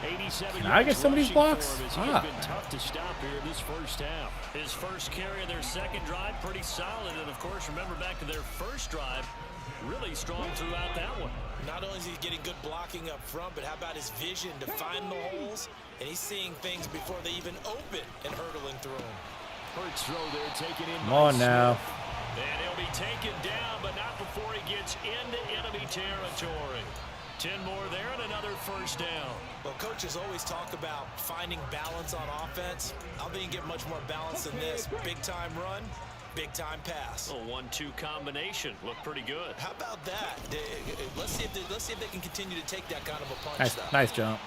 87 Can I get some of these blocks? He's been tough to stop here in this first half. His first carry of their second drive, pretty solid. And, of course, remember back to their first drive, really strong throughout that one. Not only is he getting good blocking up front, but how about his vision to find the holes? And he's seeing things before they even open and hurtling through them. Hurts throw there, taken in. Come on now. And he'll be taken down, but not before he gets into enemy territory. 10 more there and another first down. Well, coaches always talk about finding balance on offense. I don't think you get much more balance than this. Big-time run, big-time pass. A 1-2 combination. Looked pretty good. How about that? Let's see if they can continue to take that kind of a punch. Nice jump.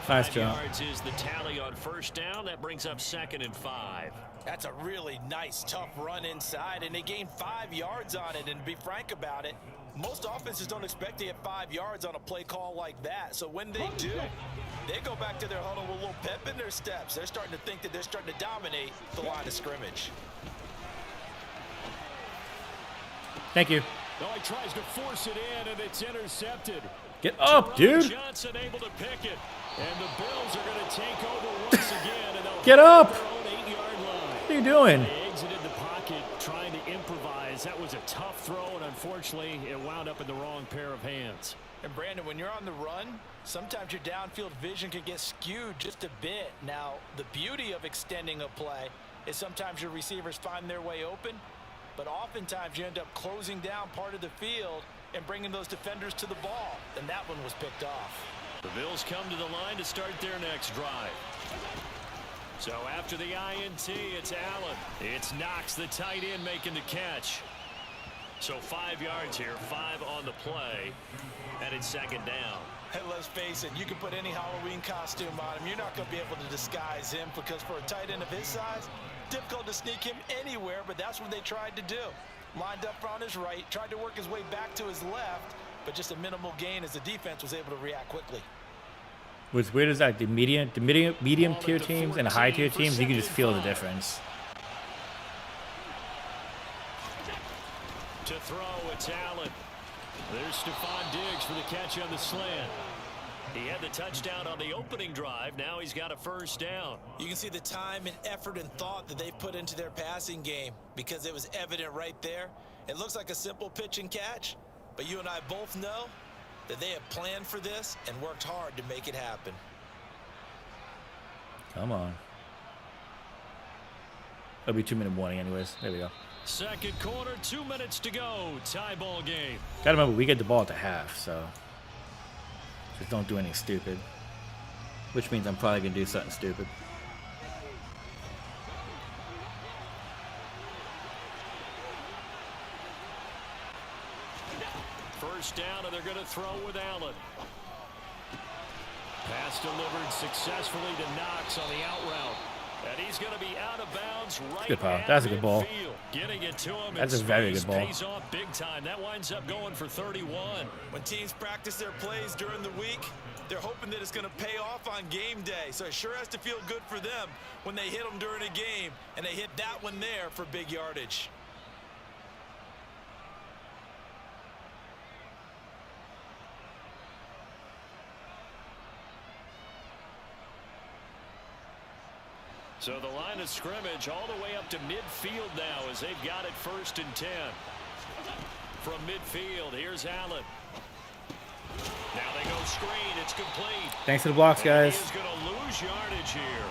Nice 5 jump. yards is the tally on first down. That brings up 2nd and 5. That's a really nice, tough run inside, and they gained 5 yards on it. And to be frank about it, most offenses don't expect to get 5 yards on a play call like that. So when they do, they go back to their huddle with a little pep in their steps. They're starting to think that they're starting to dominate the line of scrimmage. Thank you. No, he tries to force it in, and it's intercepted. Get up, dude. Johnson able to pick it, and the Bills are going to take over once again. And they'll Get up. their own 8-yard line. What are you doing? They exited the pocket trying to improvise. That was a tough throw, and unfortunately, it wound up in the wrong pair of hands. And Brandon, when you're on the run, sometimes your downfield vision can get skewed just a bit. Now, the beauty of extending a play is sometimes your receivers find their way open, but oftentimes you end up closing down part of the field and bringing those defenders to the ball, and that one was picked off. The Bills come to the line to start their next drive. So after the INT, it's Allen. It's Knox, the tight end, making the catch. So 5 yards here, 5 on the play, and it's 2nd down. And let's face it, you can put any Halloween costume on him. You're not going to be able to disguise him, because for a tight end of his size, difficult to sneak him anywhere, but that's what they tried to do. Lined up on his right, tried to work his way back to his left, but just a minimal gain as the defense was able to react quickly. What's weird is that the medium tier teams and the high tier teams, you can just feel the difference. To throw, it's Allen. There's Stephon Diggs for the catch on the slant. He had the touchdown on the opening drive. Now he's got a first down. You can see the time and effort and thought that they put into their passing game, because it was evident right there. It looks like a simple pitch and catch, but you and I both know that they have planned for this and worked hard to make it happen. Come on. It'll be 2-minute warning anyways. There we go. Second quarter, 2 minutes to go. Tie ball game. Gotta remember, we get the ball at the half, so just don't do anything stupid. Which means I'm probably gonna do something stupid. First down, and they're going to throw with Allen. Pass delivered successfully to Knox on the out route. And he's going to be out of bounds right Good ball. at That's a good ball. midfield. Getting it to him. That's in a very space good ball. Pays off big time. That winds up going for 31. When teams practice their plays during the week, they're hoping that it's going to pay off on game day. So it sure has to feel good for them when they hit them during a game, and they hit that one there for big yardage. So the line of scrimmage all the way up to midfield now as they've got it 1st and 10. From midfield, here's Allen. Now they go screen. It's complete. Thanks to the blocks, guys. He's going to lose yardage here.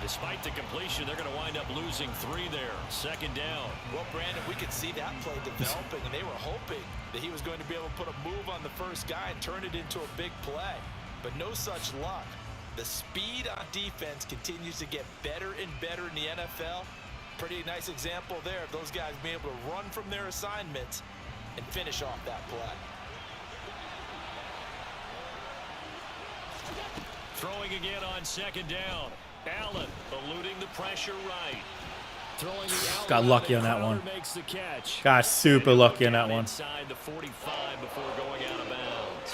Despite the completion, they're going to wind up losing 3 there. 2nd down. Well, Brandon, we could see that play developing, and they were hoping that he was going to be able to put a move on the first guy and turn it into a big play. But no such luck. The speed on defense continues to get better and better in the NFL. Pretty nice example there of those guys being able to run from their assignments and finish off that play. Throwing again on 2nd down. Allen eluding the pressure right. Throwing the out Got lucky on that Crowder one. makes the catch. Got super lucky on that one. Inside the 45 before going out of bounds.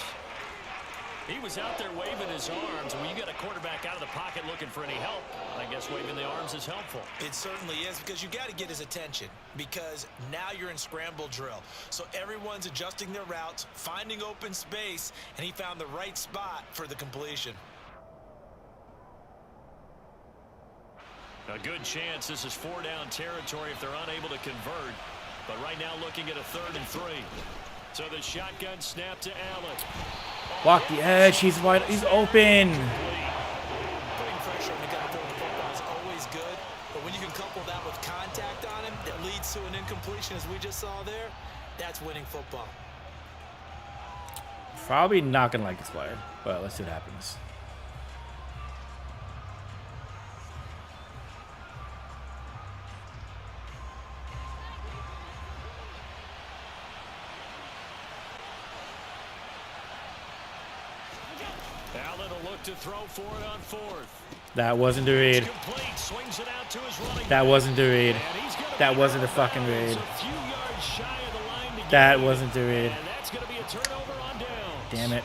He was out there waving his arms. When you got a quarterback out of the pocket looking for any help, I guess waving the arms is helpful. It certainly is, because you got to get his attention, because now you're in scramble drill. So everyone's adjusting their routes, finding open space, and he found the right spot for the completion. A good chance this is 4-down territory if they're unable to convert. But right now looking at a 3rd and 3. So the shotgun snap to Allen. Walk the edge. He's wide. He's open. Putting pressure on the guy throwing the football is always good, but when you can couple that with contact on him that leads to an incompletion, as we just saw there, that's winning football. Probably not gonna like this play, but let's see what happens. Allen will look to throw for it on 4th. That wasn't the read. Complete, swings it out to his running That back. wasn't the read. And he's gonna That be wasn't the out of fucking bounds, read. a few yards shy of the line to That gain. wasn't the read. And that's going to be a turnover on downs. Damn it.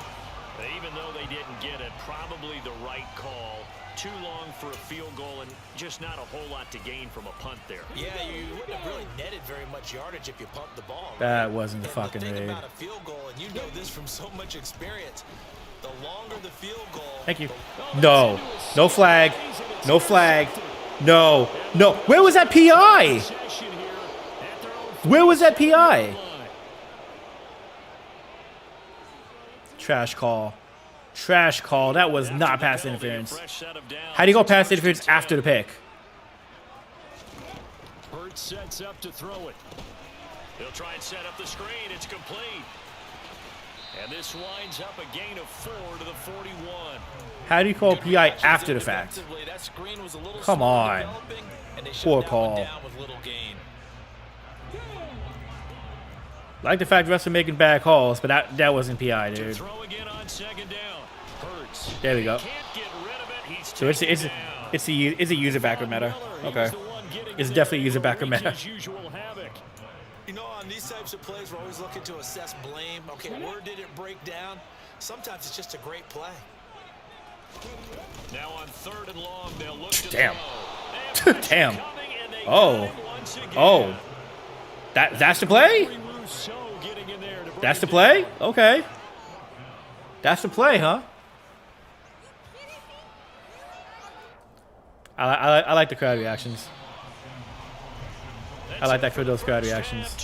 Even though they didn't get it, probably the right call. Too long for a field goal and just not a whole lot to gain from a punt there. Yeah, you wouldn't have really netted very much yardage if you pumped the ball. Right? That wasn't the And fucking the thing read. about a field goal, and you know this from so much experience, the longer the field goal. Thank you. No. No flag. No flag. No. No. Where was that PI? Where was that PI? Trash call. Trash call. That was not pass interference. How do you go pass interference after the pick? Hurts sets up to throw it. He'll try and set up the screen. It's complete. And this winds up a gain of 4 to the 41. How do you call PI after the fact? That screen was a little Come slow on. developing, and they shut Poor that call. one down with little gain. Like the fact refs are making bad calls, but that wasn't PI, dude. Throw again on 2nd down. Hurts. There we go. Can't get rid of it. He's So it's taken down. a user backer meta. Okay. It's definitely user backer meta. Usual havoc. You know, on these types of plays, we're always looking to assess blame. Okay, where did it break down? Sometimes it's just a great play. Now on 3rd and long, they'll look to Damn. throw. Damn. Coming, and they Oh. got him once again. Oh. That's the play? Rousseau getting in there to bring That's it the play? down. Okay. That's the play, huh? I like the crowd reactions. I like that for those crowd reactions.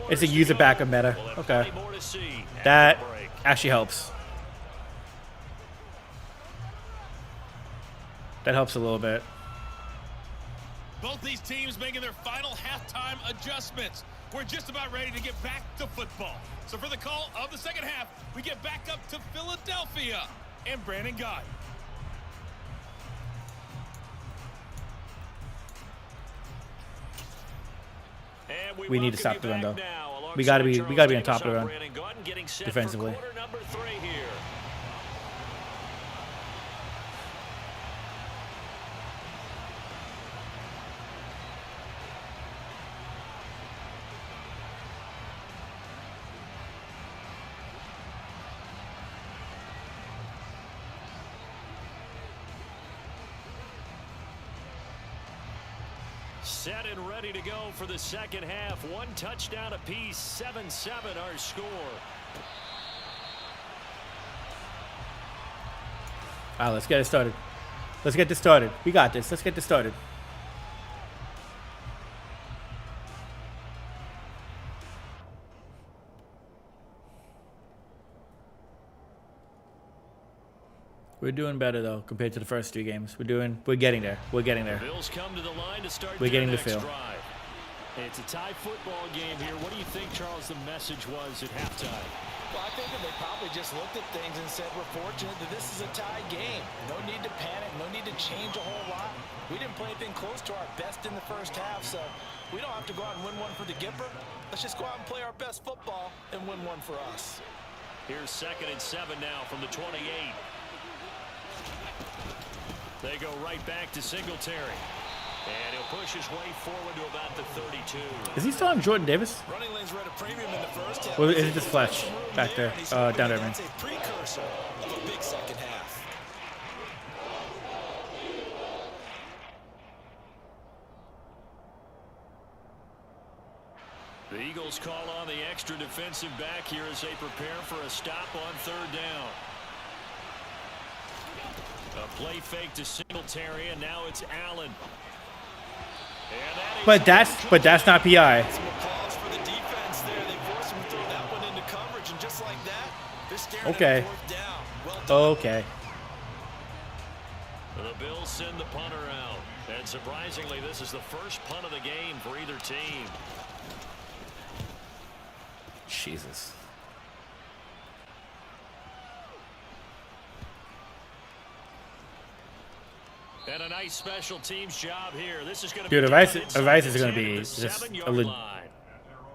It's a user backup meta. Okay. That actually helps. That helps a little bit. Both these teams making their final halftime adjustments. We're just about ready to get back to football. So for the call of the second half, we get back up to Philadelphia and Brandon Guy. We need to stop the run, though. We gotta be on top of the run defensively. Set and ready to go for the second half. One touchdown apiece, 7-7 our score. All right, let's get it started. Let's get this started. We got this. Let's get this started. We're doing better though compared to the first 3 games. We're getting there. We're getting there. Bills come to the line to start. We're getting the feel. Drive. It's a tie football game here. What do you think, Charles, the message was at halftime? Well, I think that they probably just looked at things and said, we're fortunate that this is a tie game. No need to panic, no need to change a whole lot. We didn't play anything close to our best in the first half, so we don't have to go out and win one for the Gipper. Let's just go out and play our best football and win one for us. Here's 2nd and 7 now from the 28. They go right back to Singletary. And he'll push his way forward to about the 32. Is he still on Jordan Davis? Running lanes were at a premium in the first half. Or is it just Fletch back there? Down there, man. That's a precursor of a big second half. The Eagles call on the extra defensive back here as they prepare for a stop on 3rd down. A play fake to Singletary, and now it's Allen. But that's not PI. Some applause for the defense there. They forced him to throw that one into coverage, and just like that, they're staring okay. at 4th down. Well done. Okay. The Bills send the punter out. And surprisingly, this is the first punt of the game for either team. Jesus. And a nice special teams job here. This is going to Dude, be Avice is going to be just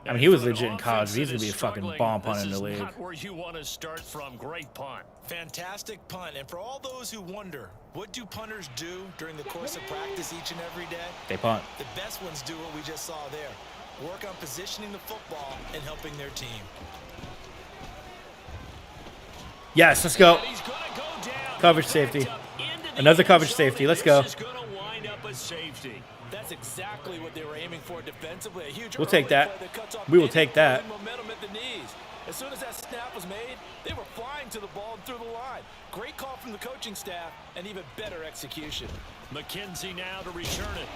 I mean, he was legit in college. He's going to be a fucking bomb punt in the league. This is not where you want to start from. Great punt. Fantastic punt. And for all those who wonder, what do punters do during the course of practice each and every day? They punt. The best ones do what we just saw there. Work on positioning the football and helping their team. Yes, let's go. Coverage safety. Another coverage safety. Let's go. That's exactly what they were aiming for defensively. A huge we'll take that. We will take that. Momentum at the knees. As soon as that snap was made, they were flying to the ball and through the line. Great call from the coaching staff and even better execution. McKenzie now to return it.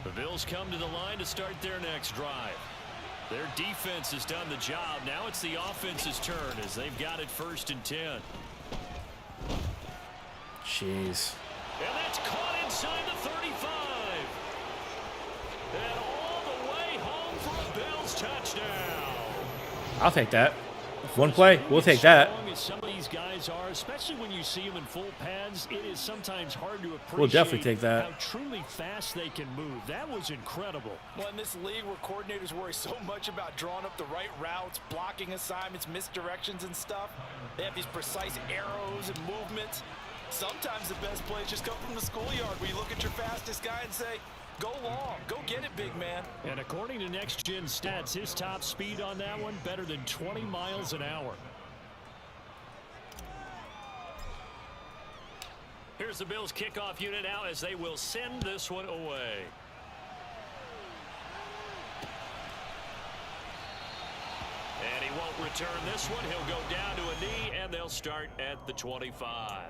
The Bills come to the line to start their next drive. Their defense has done the job. Now it's the offense's turn as they've got it 1st and 10. Jeez. And that's caught inside the 35. And all the way home for a Bills touchdown. I'll take that. One play, we'll take that. Some of these guys are, especially when you see them in full pads, it is sometimes hard to appreciate we'll definitely take that. How truly fast they can move. That was incredible. Well, in this league where coordinators worry so much about drawing up the right routes, blocking assignments, misdirections and stuff, they have these precise arrows and movements. Sometimes the best plays just come from the schoolyard where you look at your fastest guy and say, go long, go get it, big man. And according to Next Gen Stats, his top speed on that one better than 20 miles an hour. Here's the Bills kickoff unit now as they will send this one away. And he won't return this one. He'll go down to a knee, and they'll start at the 25.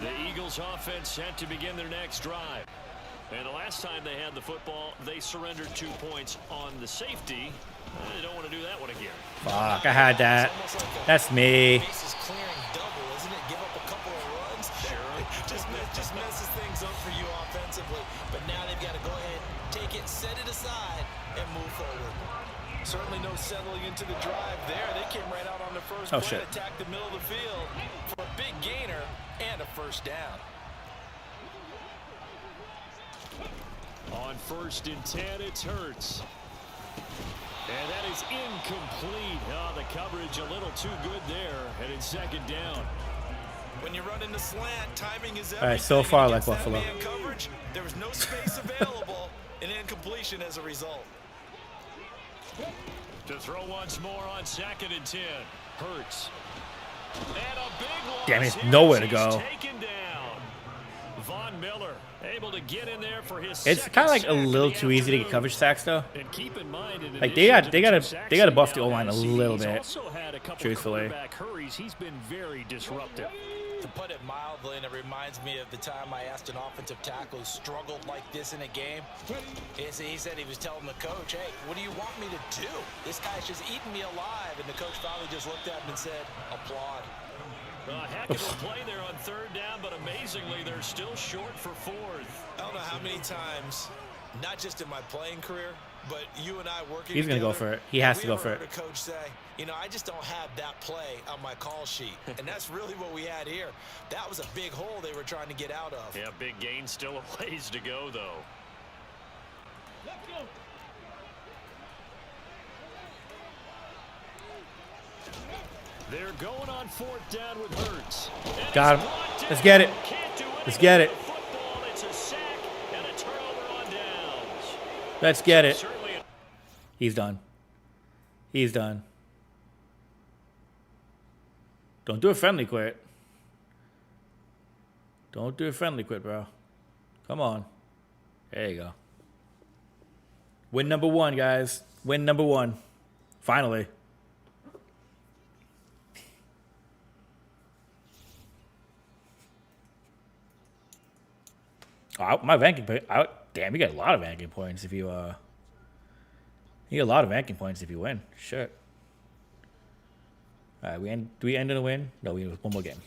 The Eagles offense set to begin their next drive. And the last time they had the football, they surrendered 2 points on the safety. They don't want to do that one again. Fuck, I had that. That's me. Bases clearing double, isn't it? Give up a couple of runs. Just messes things up for you offensively. But now they've got to go ahead, take it, set it aside, and move forward. Certainly no settling into the drive there. They came right out on the first play, shit. attacked the middle of the field for a big gainer and a first down. On 1st and 10, it's Hurts. And that is incomplete. Oh, the coverage a little too good there. And it's 2nd down. When you run in the slant, timing is everything. All right, so far I like Against that Buffalo. man coverage, there was no space available, and incompletion as a result. To throw once more on 2nd and 10. Hurts. And a big loss. Damn, he's here nowhere as to go. he's taken down. Von Miller able to get in there for his It's second kind of like a sack of little the too easy to get afternoon. coverage sacks though. And keep in mind, in Like addition they to gotta the two they gotta sacks buff the he now O-line a has, little he's bit. also had a couple Truthfully. quarterback hurries. He's been very disruptive. To put it mildly, and it reminds me of the time I asked an offensive tackle who struggled like this in a game. He said he was telling the coach, hey, what do you want me to do? This guy's just eating me alive. And the coach finally just looked at him and said, applaud. A heck of a play there on 3rd down, but amazingly, they're still short for 4th. I don't know how many times, not just in my playing career, but you and I working He's gonna go together, for it. He has have to we go ever for heard it. a coach say, you know, I just don't have that play on my call sheet. And that's really what we had here. That was a big hole they were trying to get out of. Yeah, big gain, still a ways to go, though. They're going on 4th down with Hurts. And Got it's him. blocked Let's in. get it. Can't do Let's anything get it. with the football. It's a sack and a turnover on downs. Let's get it. Certainly a He's done. He's done. Don't do a friendly quit. Don't do a friendly quit, bro. Come on. There you go. Win number 1, guys. Win number 1. Finally. My ranking point. Damn, you get a lot of ranking points if you you get a lot of ranking points if you win. Shit. All right, do we end in a win? No, we need one more game.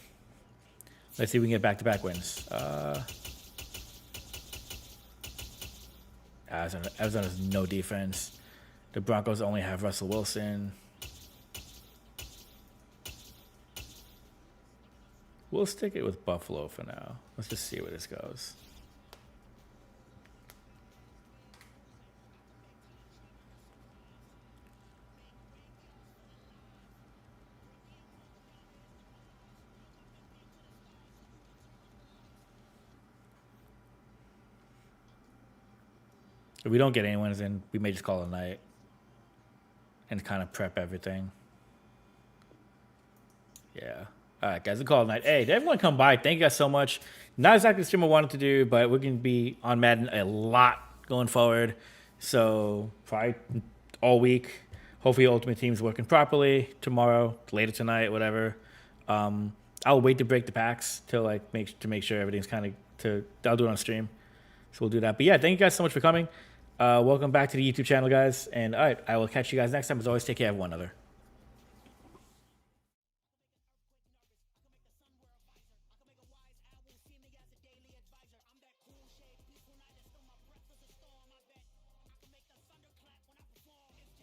Let's see if we can get back-to-back wins. Arizona has no defense. The Broncos only have Russell Wilson. We'll stick it with Buffalo for now. Let's just see where this goes. If we don't get anyone in, we may just call it a night and kind of prep everything. Yeah. All right, guys, we'll call it a night. Hey, did everyone come by? Thank you guys so much. Not exactly the stream I wanted to do, but we're going to be on Madden a lot going forward. So probably all week. Hopefully Ultimate Team's working properly tomorrow, later tonight, whatever. I'll wait to break the packs till make sure everything's kind of I'll do it on stream. So we'll do that. But yeah, thank you guys so much for coming. Welcome back to the YouTube channel, guys. And all right, I will catch you guys next time. As always, take care of one another.